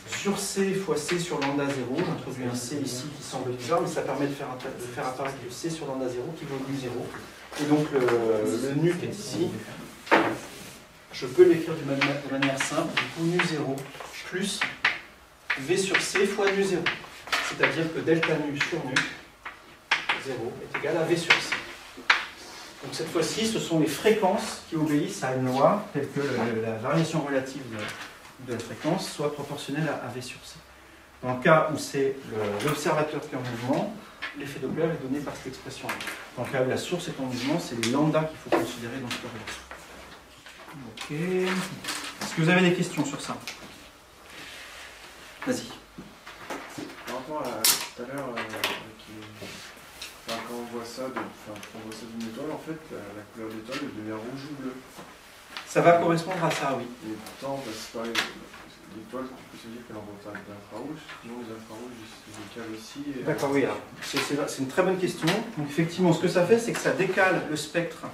sur C fois C sur lambda 0. J'introduis un C ici qui semble bizarre, mais ça permet de faire apparaître le C sur lambda 0 qui vaut nu 0. Et donc le nu qui est ici, je peux l'écrire de manière simple, du coup nu 0 plus V sur C fois nu 0. C'est-à-dire que delta nu sur nu 0 est égal à V sur C. Donc cette fois-ci, ce sont les fréquences qui obéissent à une loi telle que la variation relative de la fréquence soit proportionnelle à V sur C. Dans le cas où c'est l'observateur qui est en mouvement, l'effet Doppler est donné par cette expression-là. Dans le cas où la source est en mouvement, c'est les lambdas qu'il faut considérer dans cette relation. Ok. Est-ce que vous avez des questions sur ça? Vas-y. Par rapport à tout à l'heure, quand on voit ça d'une étoile, en fait, la couleur de l'étoile devient rouge ou bleu. Ça va correspondre à ça, oui. Et pourtant, c'est pareil, l'étoile, tu peux se dire qu'elle envoie de l'infrarouge, sinon les infrarouges, ils décalent aussi. D'accord, oui. C'est une très bonne question. Donc effectivement, ce que ça fait, c'est que ça décale le spectre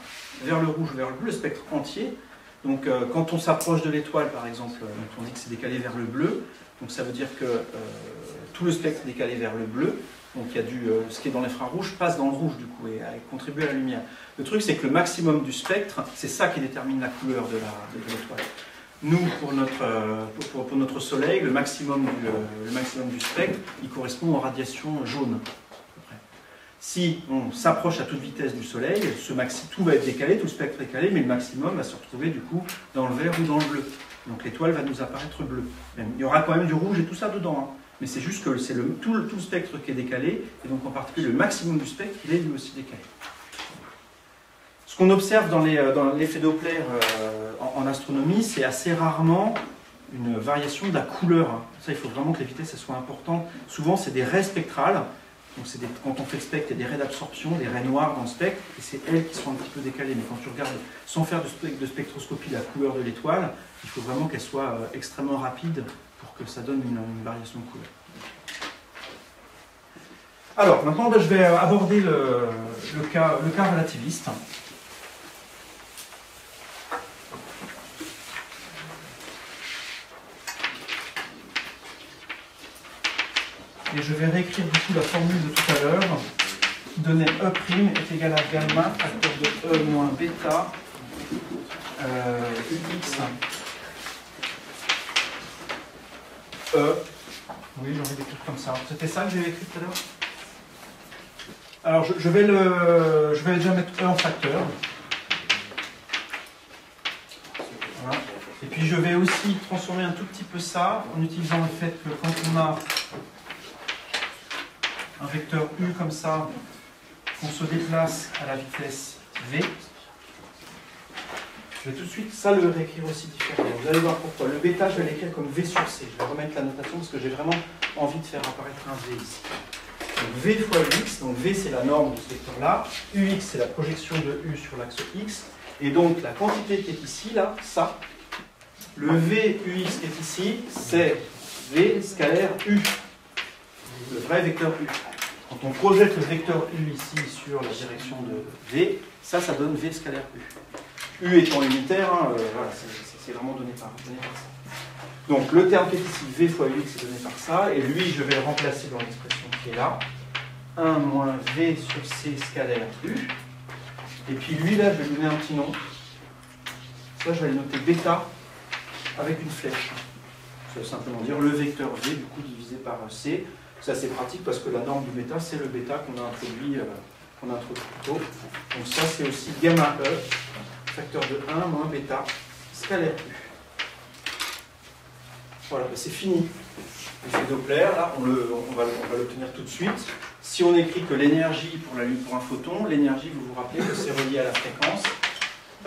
vers le rouge, vers le bleu, le spectre entier. Donc quand on s'approche de l'étoile, par exemple, on dit que c'est décalé vers le bleu. Donc ça veut dire que tout le spectre est décalé vers le bleu. Donc il y a ce qui est dans l'infrarouge passe dans le rouge du coup et contribue à la lumière. Le truc c'est que le maximum du spectre, c'est ça qui détermine la couleur de l'étoile. Nous, pour notre Soleil, le maximum du spectre, il correspond aux radiations jaunes. Si on s'approche à toute vitesse du Soleil, tout va être décalé, tout le spectre est décalé, mais le maximum va se retrouver du coup dans le vert ou dans le bleu. Donc l'étoile va nous apparaître bleue. Il y aura quand même du rouge et tout ça dedans, hein. Mais c'est juste que c'est tout le spectre qui est décalé, et donc en particulier le maximum du spectre, il est lui aussi décalé. Ce qu'on observe dans l'effet Doppler en astronomie, c'est assez rarement une variation de la couleur, hein. Ça, il faut vraiment que les vitesses soient importantes. Souvent, c'est des raies spectrales. Donc quand on fait le spectre, il y a des raies d'absorption, des raies noires dans le spectre, et c'est elles qui sont un petit peu décalées. Mais quand tu regardes, sans faire de spectroscopie, la couleur de l'étoile, il faut vraiment qu'elle soit extrêmement rapide pour que ça donne une variation de couleur. Alors, maintenant, je vais aborder le cas relativiste. Et je vais réécrire du coup la formule de tout à l'heure qui donnait E' est égal à gamma facteur de E moins bêta UX E. Oui, j'ai envie d'écrire comme ça. C'était ça que j'avais écrit tout à l'heure? Alors je vais déjà mettre E en facteur. Voilà. Et puis je vais aussi transformer un tout petit peu ça en utilisant le fait que quand on a un vecteur U comme ça, qu'on se déplace à la vitesse V. Je vais tout de suite ça le réécrire aussi différemment. Vous allez voir pourquoi. Le bêta, je vais l'écrire comme V sur C. Je vais remettre la notation parce que j'ai vraiment envie de faire apparaître un V ici. Donc V fois UX, donc V c'est la norme de ce vecteur-là, UX c'est la projection de U sur l'axe X, et donc la quantité qui est ici, là, ça, le V UX qui est ici, c'est V scalaire U, le vrai vecteur U. Quand on projette le vecteur U ici sur la direction de V, ça donne V scalaire U. U étant unitaire, hein, voilà, c'est vraiment donné par ça. Donc le terme qui est ici, V fois UX, est donné par ça, et lui, je vais le remplacer dans l'expression qui est là. 1 moins V sur C scalaire U. Et puis lui, là, je vais lui donner un petit nom. Ça, je vais le noter bêta avec une flèche. Ça veut simplement dire le vecteur V, du coup, divisé par C. C'est assez pratique parce que la norme du bêta, c'est le bêta qu'on a introduit plus tôt. Donc ça, c'est aussi gamma E, facteur de 1 moins bêta, scalaire U. Voilà, c'est fini. L'effet Doppler, là, on va l'obtenir tout de suite. Si on écrit que l'énergie pour un photon, l'énergie, vous vous rappelez que c'est relié à la fréquence.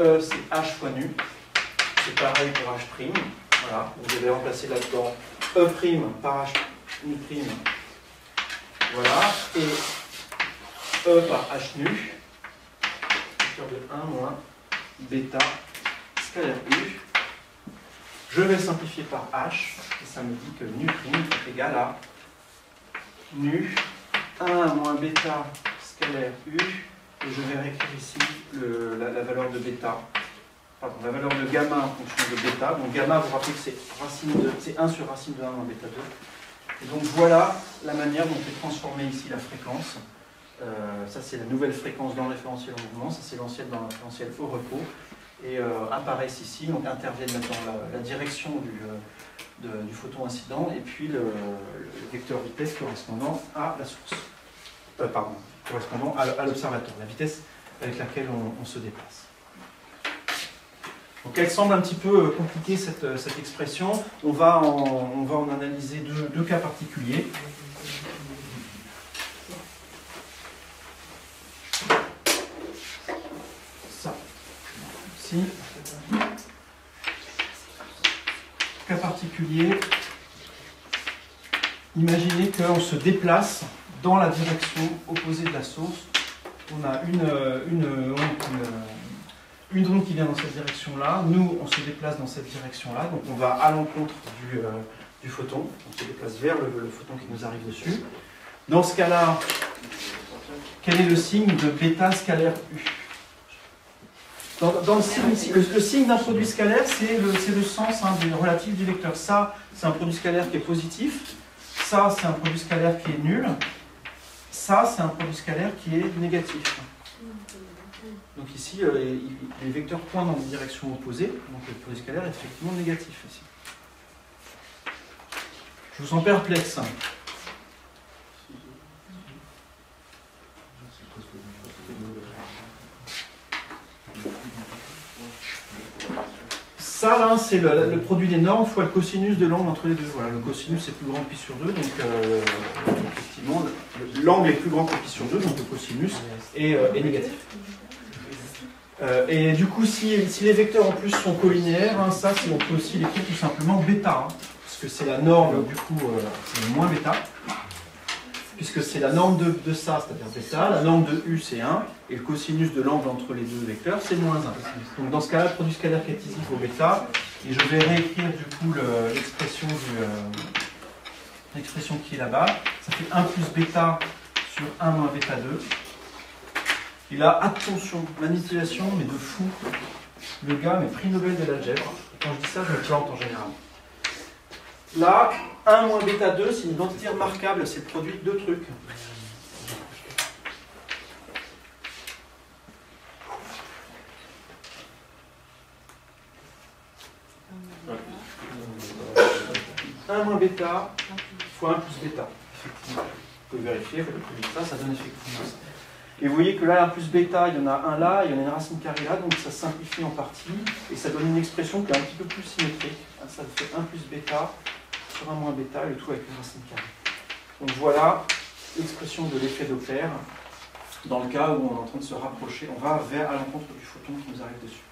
E, c'est H fois nu. C'est pareil pour H'. Voilà, vous allez remplacer là-dedans E' par H nu'. Voilà, et E par H nu, facteur de 1 moins bêta scalaire U. Je vais simplifier par H, et ça me dit que nu' est égal à nu 1 moins bêta scalaire U, et je vais réécrire ici la valeur de bêta, pardon, la valeur de gamma en fonction de bêta. Donc gamma, vous vous rappelez que c'est 1 sur racine de 1 moins bêta 2. Et donc voilà la manière dont est transformée ici la fréquence. Ça c'est la nouvelle fréquence dans le référentiel en mouvement, ça c'est l'ancienne dans le référentiel au repos. Et apparaissent ici, donc interviennent maintenant la direction du photon incident et puis le vecteur vitesse correspondant à la source. Correspondant à l'observateur, la vitesse avec laquelle on se déplace. Donc elle semble un petit peu compliquée cette expression. On va en analyser deux cas particuliers. Ça, ici. Cas particulier. Imaginez qu'on se déplace dans la direction opposée de la source. On a une onde qui vient dans cette direction-là, nous on se déplace dans cette direction-là, donc on va à l'encontre du photon, on se déplace vers le photon qui nous arrive dessus. Dans ce cas-là, quel est le signe de bêta scalaire U? Dans le signe ici, le signe d'un produit scalaire, c'est le sens relatif du vecteur. Ça, c'est un produit scalaire qui est positif, ça, c'est un produit scalaire qui est nul, ça, c'est un produit scalaire qui est négatif. Donc ici, les vecteurs pointent dans des directions opposées, donc le produit scalaire est effectivement négatif ici. Je vous sens perplexe. Ça, là, c'est le produit des normes fois le cosinus de l'angle entre les deux. Voilà, le cosinus est plus grand que pi sur 2, donc effectivement, l'angle est plus grand que pi sur 2, donc le cosinus est négatif. Et du coup, si les vecteurs en plus sont collinéaires, hein, ça, on peut aussi l'écrire tout simplement bêta, hein, parce que c'est la norme, du coup, c'est moins bêta, puisque c'est la norme de ça, c'est-à-dire bêta, la norme de U c'est 1, et le cosinus de l'angle entre les deux vecteurs c'est moins 1. Donc dans ce cas-là, le produit scalaire qui est ici vaut bêta, et je vais réécrire du coup l'expression qui est là-bas, ça fait 1 plus bêta sur 1 moins bêta 2. Et là, attention, manipulation, mais de fou, le gars, mais prix Nobel de l'algèbre, quand je dis ça, je me plante en général. Là, 1 moins bêta 2, c'est une identité remarquable, c'est le produit de deux trucs. Un moins bêta fois 1 plus bêta. Effectivement. Vous pouvez vérifier, vous pouvez vite ça donne effectivement ça. Et vous voyez que là, 1 plus bêta, il y en a un là, il y en a une racine carrée là, donc ça simplifie en partie, et ça donne une expression qui est un petit peu plus symétrique. Ça fait 1 plus bêta sur 1 moins bêta, et le tout avec une racine carrée. Donc voilà l'expression de l'effet Doppler, dans le cas où on est en train de se rapprocher, on va à l'encontre du photon qui nous arrive dessus.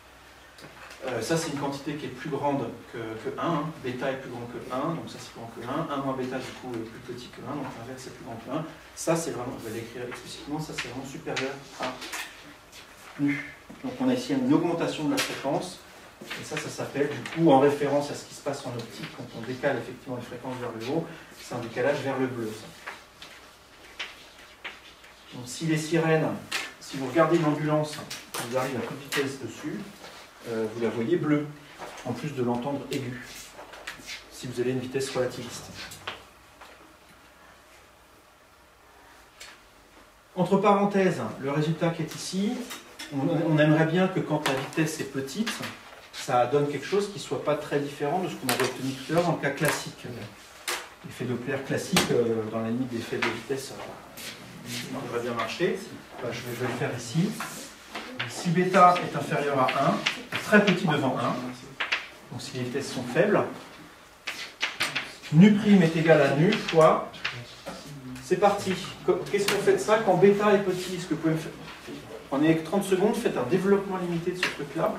Ça, c'est une quantité qui est plus grande que 1, hein. Bêta est plus grand que 1, donc ça c'est plus grand que 1. 1 moins bêta, du coup, est plus petit que 1, donc l'inverse est plus grand que 1. Ça, c'est vraiment, je vais l'écrire explicitement, ça c'est vraiment supérieur à nu. Donc on a ici une augmentation de la fréquence, et ça s'appelle, du coup, en référence à ce qui se passe en optique, quand on décale effectivement les fréquences vers le haut, c'est un décalage vers le bleu. Ça. Donc si les sirènes, si vous regardez une ambulance, vous arrivez à toute vitesse dessus, vous la voyez bleue, en plus de l'entendre aiguë, si vous avez une vitesse relativiste. Entre parenthèses, le résultat qui est ici, on aimerait bien que quand la vitesse est petite, ça donne quelque chose qui ne soit pas très différent de ce qu'on avait obtenu tout à l'heure dans le cas classique. L'effet Doppler classique, dans la limite des effets de vitesse, on devrait bien marcher. Je vais le faire ici. Si bêta est inférieur à 1, très petit devant 1, donc si les vitesses sont faibles, nu' est égal à nu fois, c'est parti. Qu'est-ce qu'on fait de ça quand bêta est petit? Est-ce que vous pouvez me faire... Prenez 30 secondes, faites un développement limité de ce truc-là,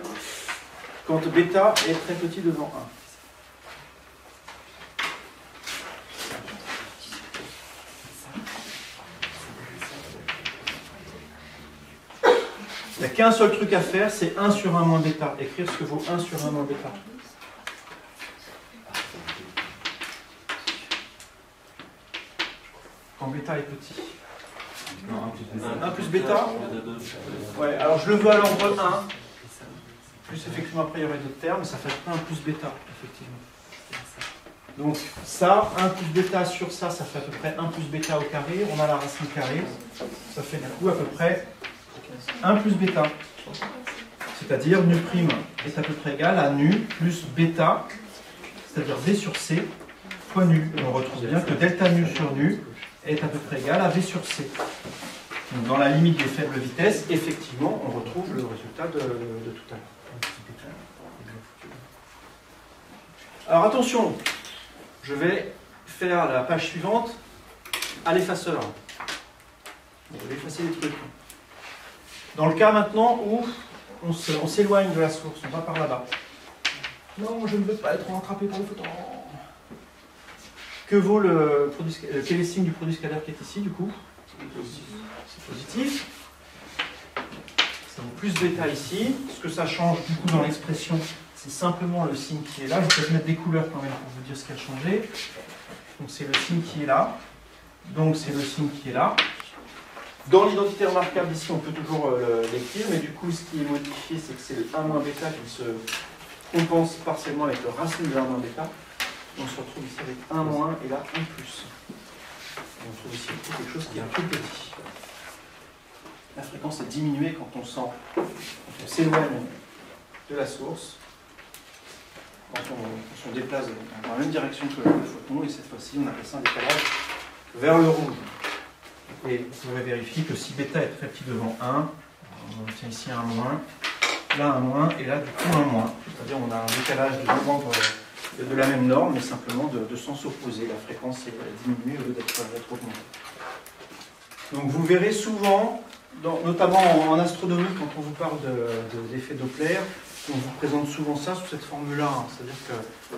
quand bêta est très petit devant 1. Il n'y a qu'un seul truc à faire, c'est 1 sur 1 moins bêta. Écrire ce que vaut 1 sur 1 moins bêta. Quand bêta est petit. 1 plus bêta. Ouais, alors je le veux à l'ordre 1. Plus effectivement après il y aurait d'autres termes, ça fait 1 plus bêta, effectivement. Donc ça, 1 plus bêta sur ça, ça fait à peu près 1 plus bêta au carré. On a la racine carrée. Ça fait du coup à peu près 1 plus bêta, c'est-à-dire nu' est à peu près égal à nu plus bêta, c'est-à-dire V sur C fois nu. Et on retrouve bien que delta nu sur nu est à peu près égal à V sur C. Donc dans la limite des faibles vitesses, effectivement, on retrouve le résultat de tout à l'heure. Alors attention, je vais faire la page suivante à l'effaceur. On va effacer les trucs. Dans le cas maintenant où on s'éloigne de la source, on va par là-bas. Non, je ne veux pas être rattrapé par le photon. Que vaut le produit, quel est le signe du produit scalaire qui est ici, du coup? C'est positif. Ça vaut plus bêta ici. Ce que ça change, du coup, dans l'expression, c'est simplement le signe qui est là. Je vais peut-être mettre des couleurs quand même pour vous dire ce qui a changé. Donc c'est le signe qui est là. Donc c'est le signe qui est là. Dans l'identité remarquable, ici, on peut toujours l'écrire, mais du coup, ce qui est modifié, c'est que c'est le 1 moins bêta qui se compense partiellement avec le racine de 1 moins bêta. On se retrouve ici avec 1 moins et là 1 plus. Et on trouve ici quelque chose qui est un peu petit. la fréquence est diminuée quand on s'éloigne de la source, quand on se déplace dans la même direction que le photon, et cette fois-ci on appelle ça un décalage vers le rouge. Et vous pourrez vérifier que si bêta est très petit devant 1, on obtient ici un moins, là un moins, et là du coup un moins. C'est-à-dire on a un décalage de la même norme, mais simplement de sens opposé. La fréquence est diminuée au lieu d'être augmentée. Donc vous verrez souvent, notamment en astronomie, quand on vous parle d'effet Doppler, on vous présente souvent ça sous cette formule-là. C'est-à-dire que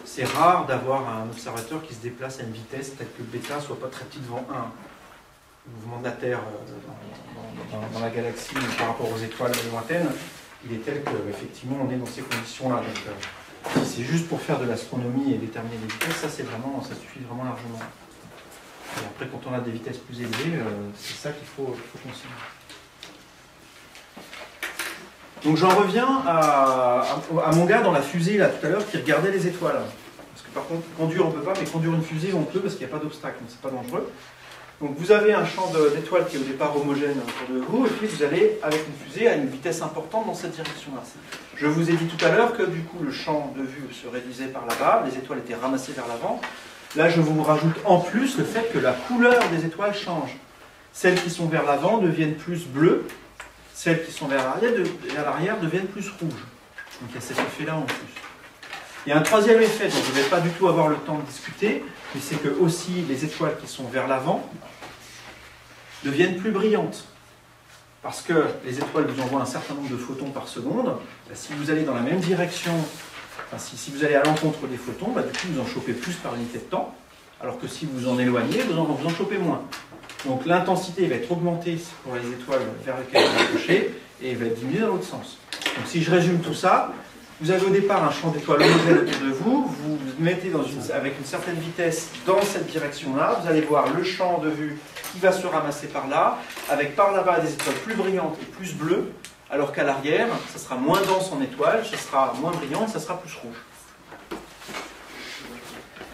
c'est rare d'avoir un observateur qui se déplace à une vitesse telle que bêta soit pas très petit devant 1. Le mouvement de la Terre dans la galaxie par rapport aux étoiles lointaines, il est tel qu'effectivement on est dans ces conditions-là. Donc si c'est juste pour faire de l'astronomie et déterminer les vitesses, ça suffit vraiment largement. Et après, quand on a des vitesses plus élevées, c'est ça qu'il faut considérer. Donc j'en reviens à mon gars dans la fusée là tout à l'heure qui regardait les étoiles. Parce que par contre, conduire on ne peut pas, mais conduire une fusée on peut parce qu'il n'y a pas d'obstacle, donc c'est pas dangereux. Donc vous avez un champ d'étoiles qui est au départ homogène autour de vous, et puis vous allez avec une fusée à une vitesse importante dans cette direction-là. Je vous ai dit tout à l'heure que du coup le champ de vue se réduisait par là-bas, les étoiles étaient ramassées vers l'avant. Là je vous rajoute en plus le fait que la couleur des étoiles change. Celles qui sont vers l'avant deviennent plus bleues, celles qui sont vers l'arrière deviennent plus rouges. Donc il y a cet effet-là en plus. Il y a un troisième effet dont je ne vais pas du tout avoir le temps de discuter, mais c'est que aussi les étoiles qui sont vers l'avant deviennent plus brillantes. Parce que les étoiles vous envoient un certain nombre de photons par seconde. Si vous allez dans la même direction, si vous allez à l'encontre des photons, du coup vous en chopez plus par unité de temps, alors que si vous en éloignez, vous en chopez moins. Donc l'intensité va être augmentée pour les étoiles vers lesquelles vous approchez, et elle va être diminuée dans l'autre sens. Donc si je résume tout ça, vous avez au départ un champ d'étoiles homogène autour de vous, vous mettez avec une certaine vitesse dans cette direction-là, vous allez voir le champ de vue qui va se ramasser par là, avec par là-bas des étoiles plus brillantes et plus bleues, alors qu'à l'arrière, ça sera moins dense en étoiles, ça sera moins brillant, ça sera plus rouge.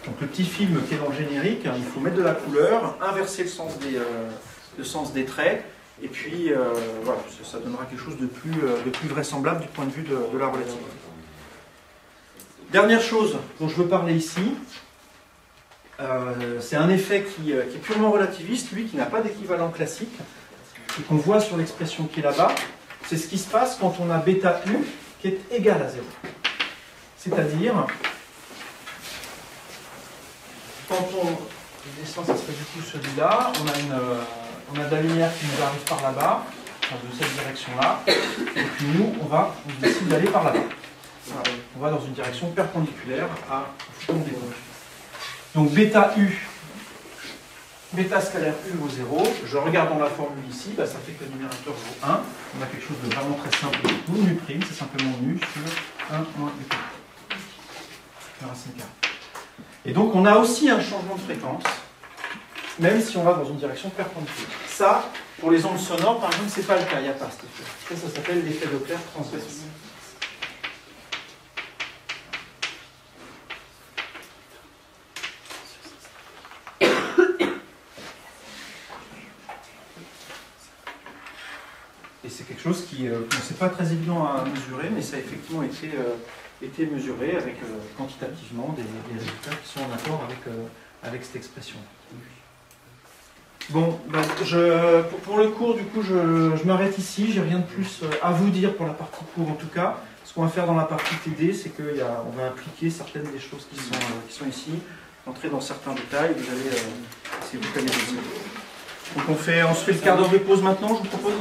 Donc le petit film qui est dans le générique, il faut mettre de la couleur, inverser le sens des traits, et puis voilà, ça donnera quelque chose de plus vraisemblable du point de vue de la relativité. Dernière chose dont je veux parler ici, c'est un effet qui est purement relativiste, lui qui n'a pas d'équivalent classique, et qu'on voit sur l'expression qui est là-bas. C'est ce qui se passe quand on a bêta U qui est égal à 0. C'est-à-dire, quand on descend, ça serait du coup celui-là, on a de la lumière qui nous arrive par là-bas, de cette direction-là, et puis nous, on décide d'aller par là-bas. On va dans une direction perpendiculaire au photon d'étoile. Donc bêta U, bêta scalaire U vaut 0. Je regarde dans la formule ici, ça fait que le numérateur vaut 1. On a quelque chose de vraiment très simple. Nu prime, c'est simplement nu sur 1 moins U prime. La racine carrée. Et donc on a aussi un changement de fréquence, même si on va dans une direction perpendiculaire. Ça, pour les ondes sonores, par exemple, c'est pas le cas, il n'y a pas cet effet. Ça s'appelle l'effet Doppler transversal. Et c'est quelque chose qui c'est pas très évident à mesurer, mais ça a effectivement été mesuré avec quantitativement des résultats qui sont en accord avec cette expression. Bon, pour le cours, du coup, je m'arrête ici. J'ai rien de plus à vous dire pour la partie cours en tout cas. Ce qu'on va faire dans la partie TD, c'est qu'on va appliquer certaines des choses qui sont ici, entrer dans certains détails. Vous allez essayer de vous connaître. Donc on se fait le quart d'heure de pause maintenant, je vous propose.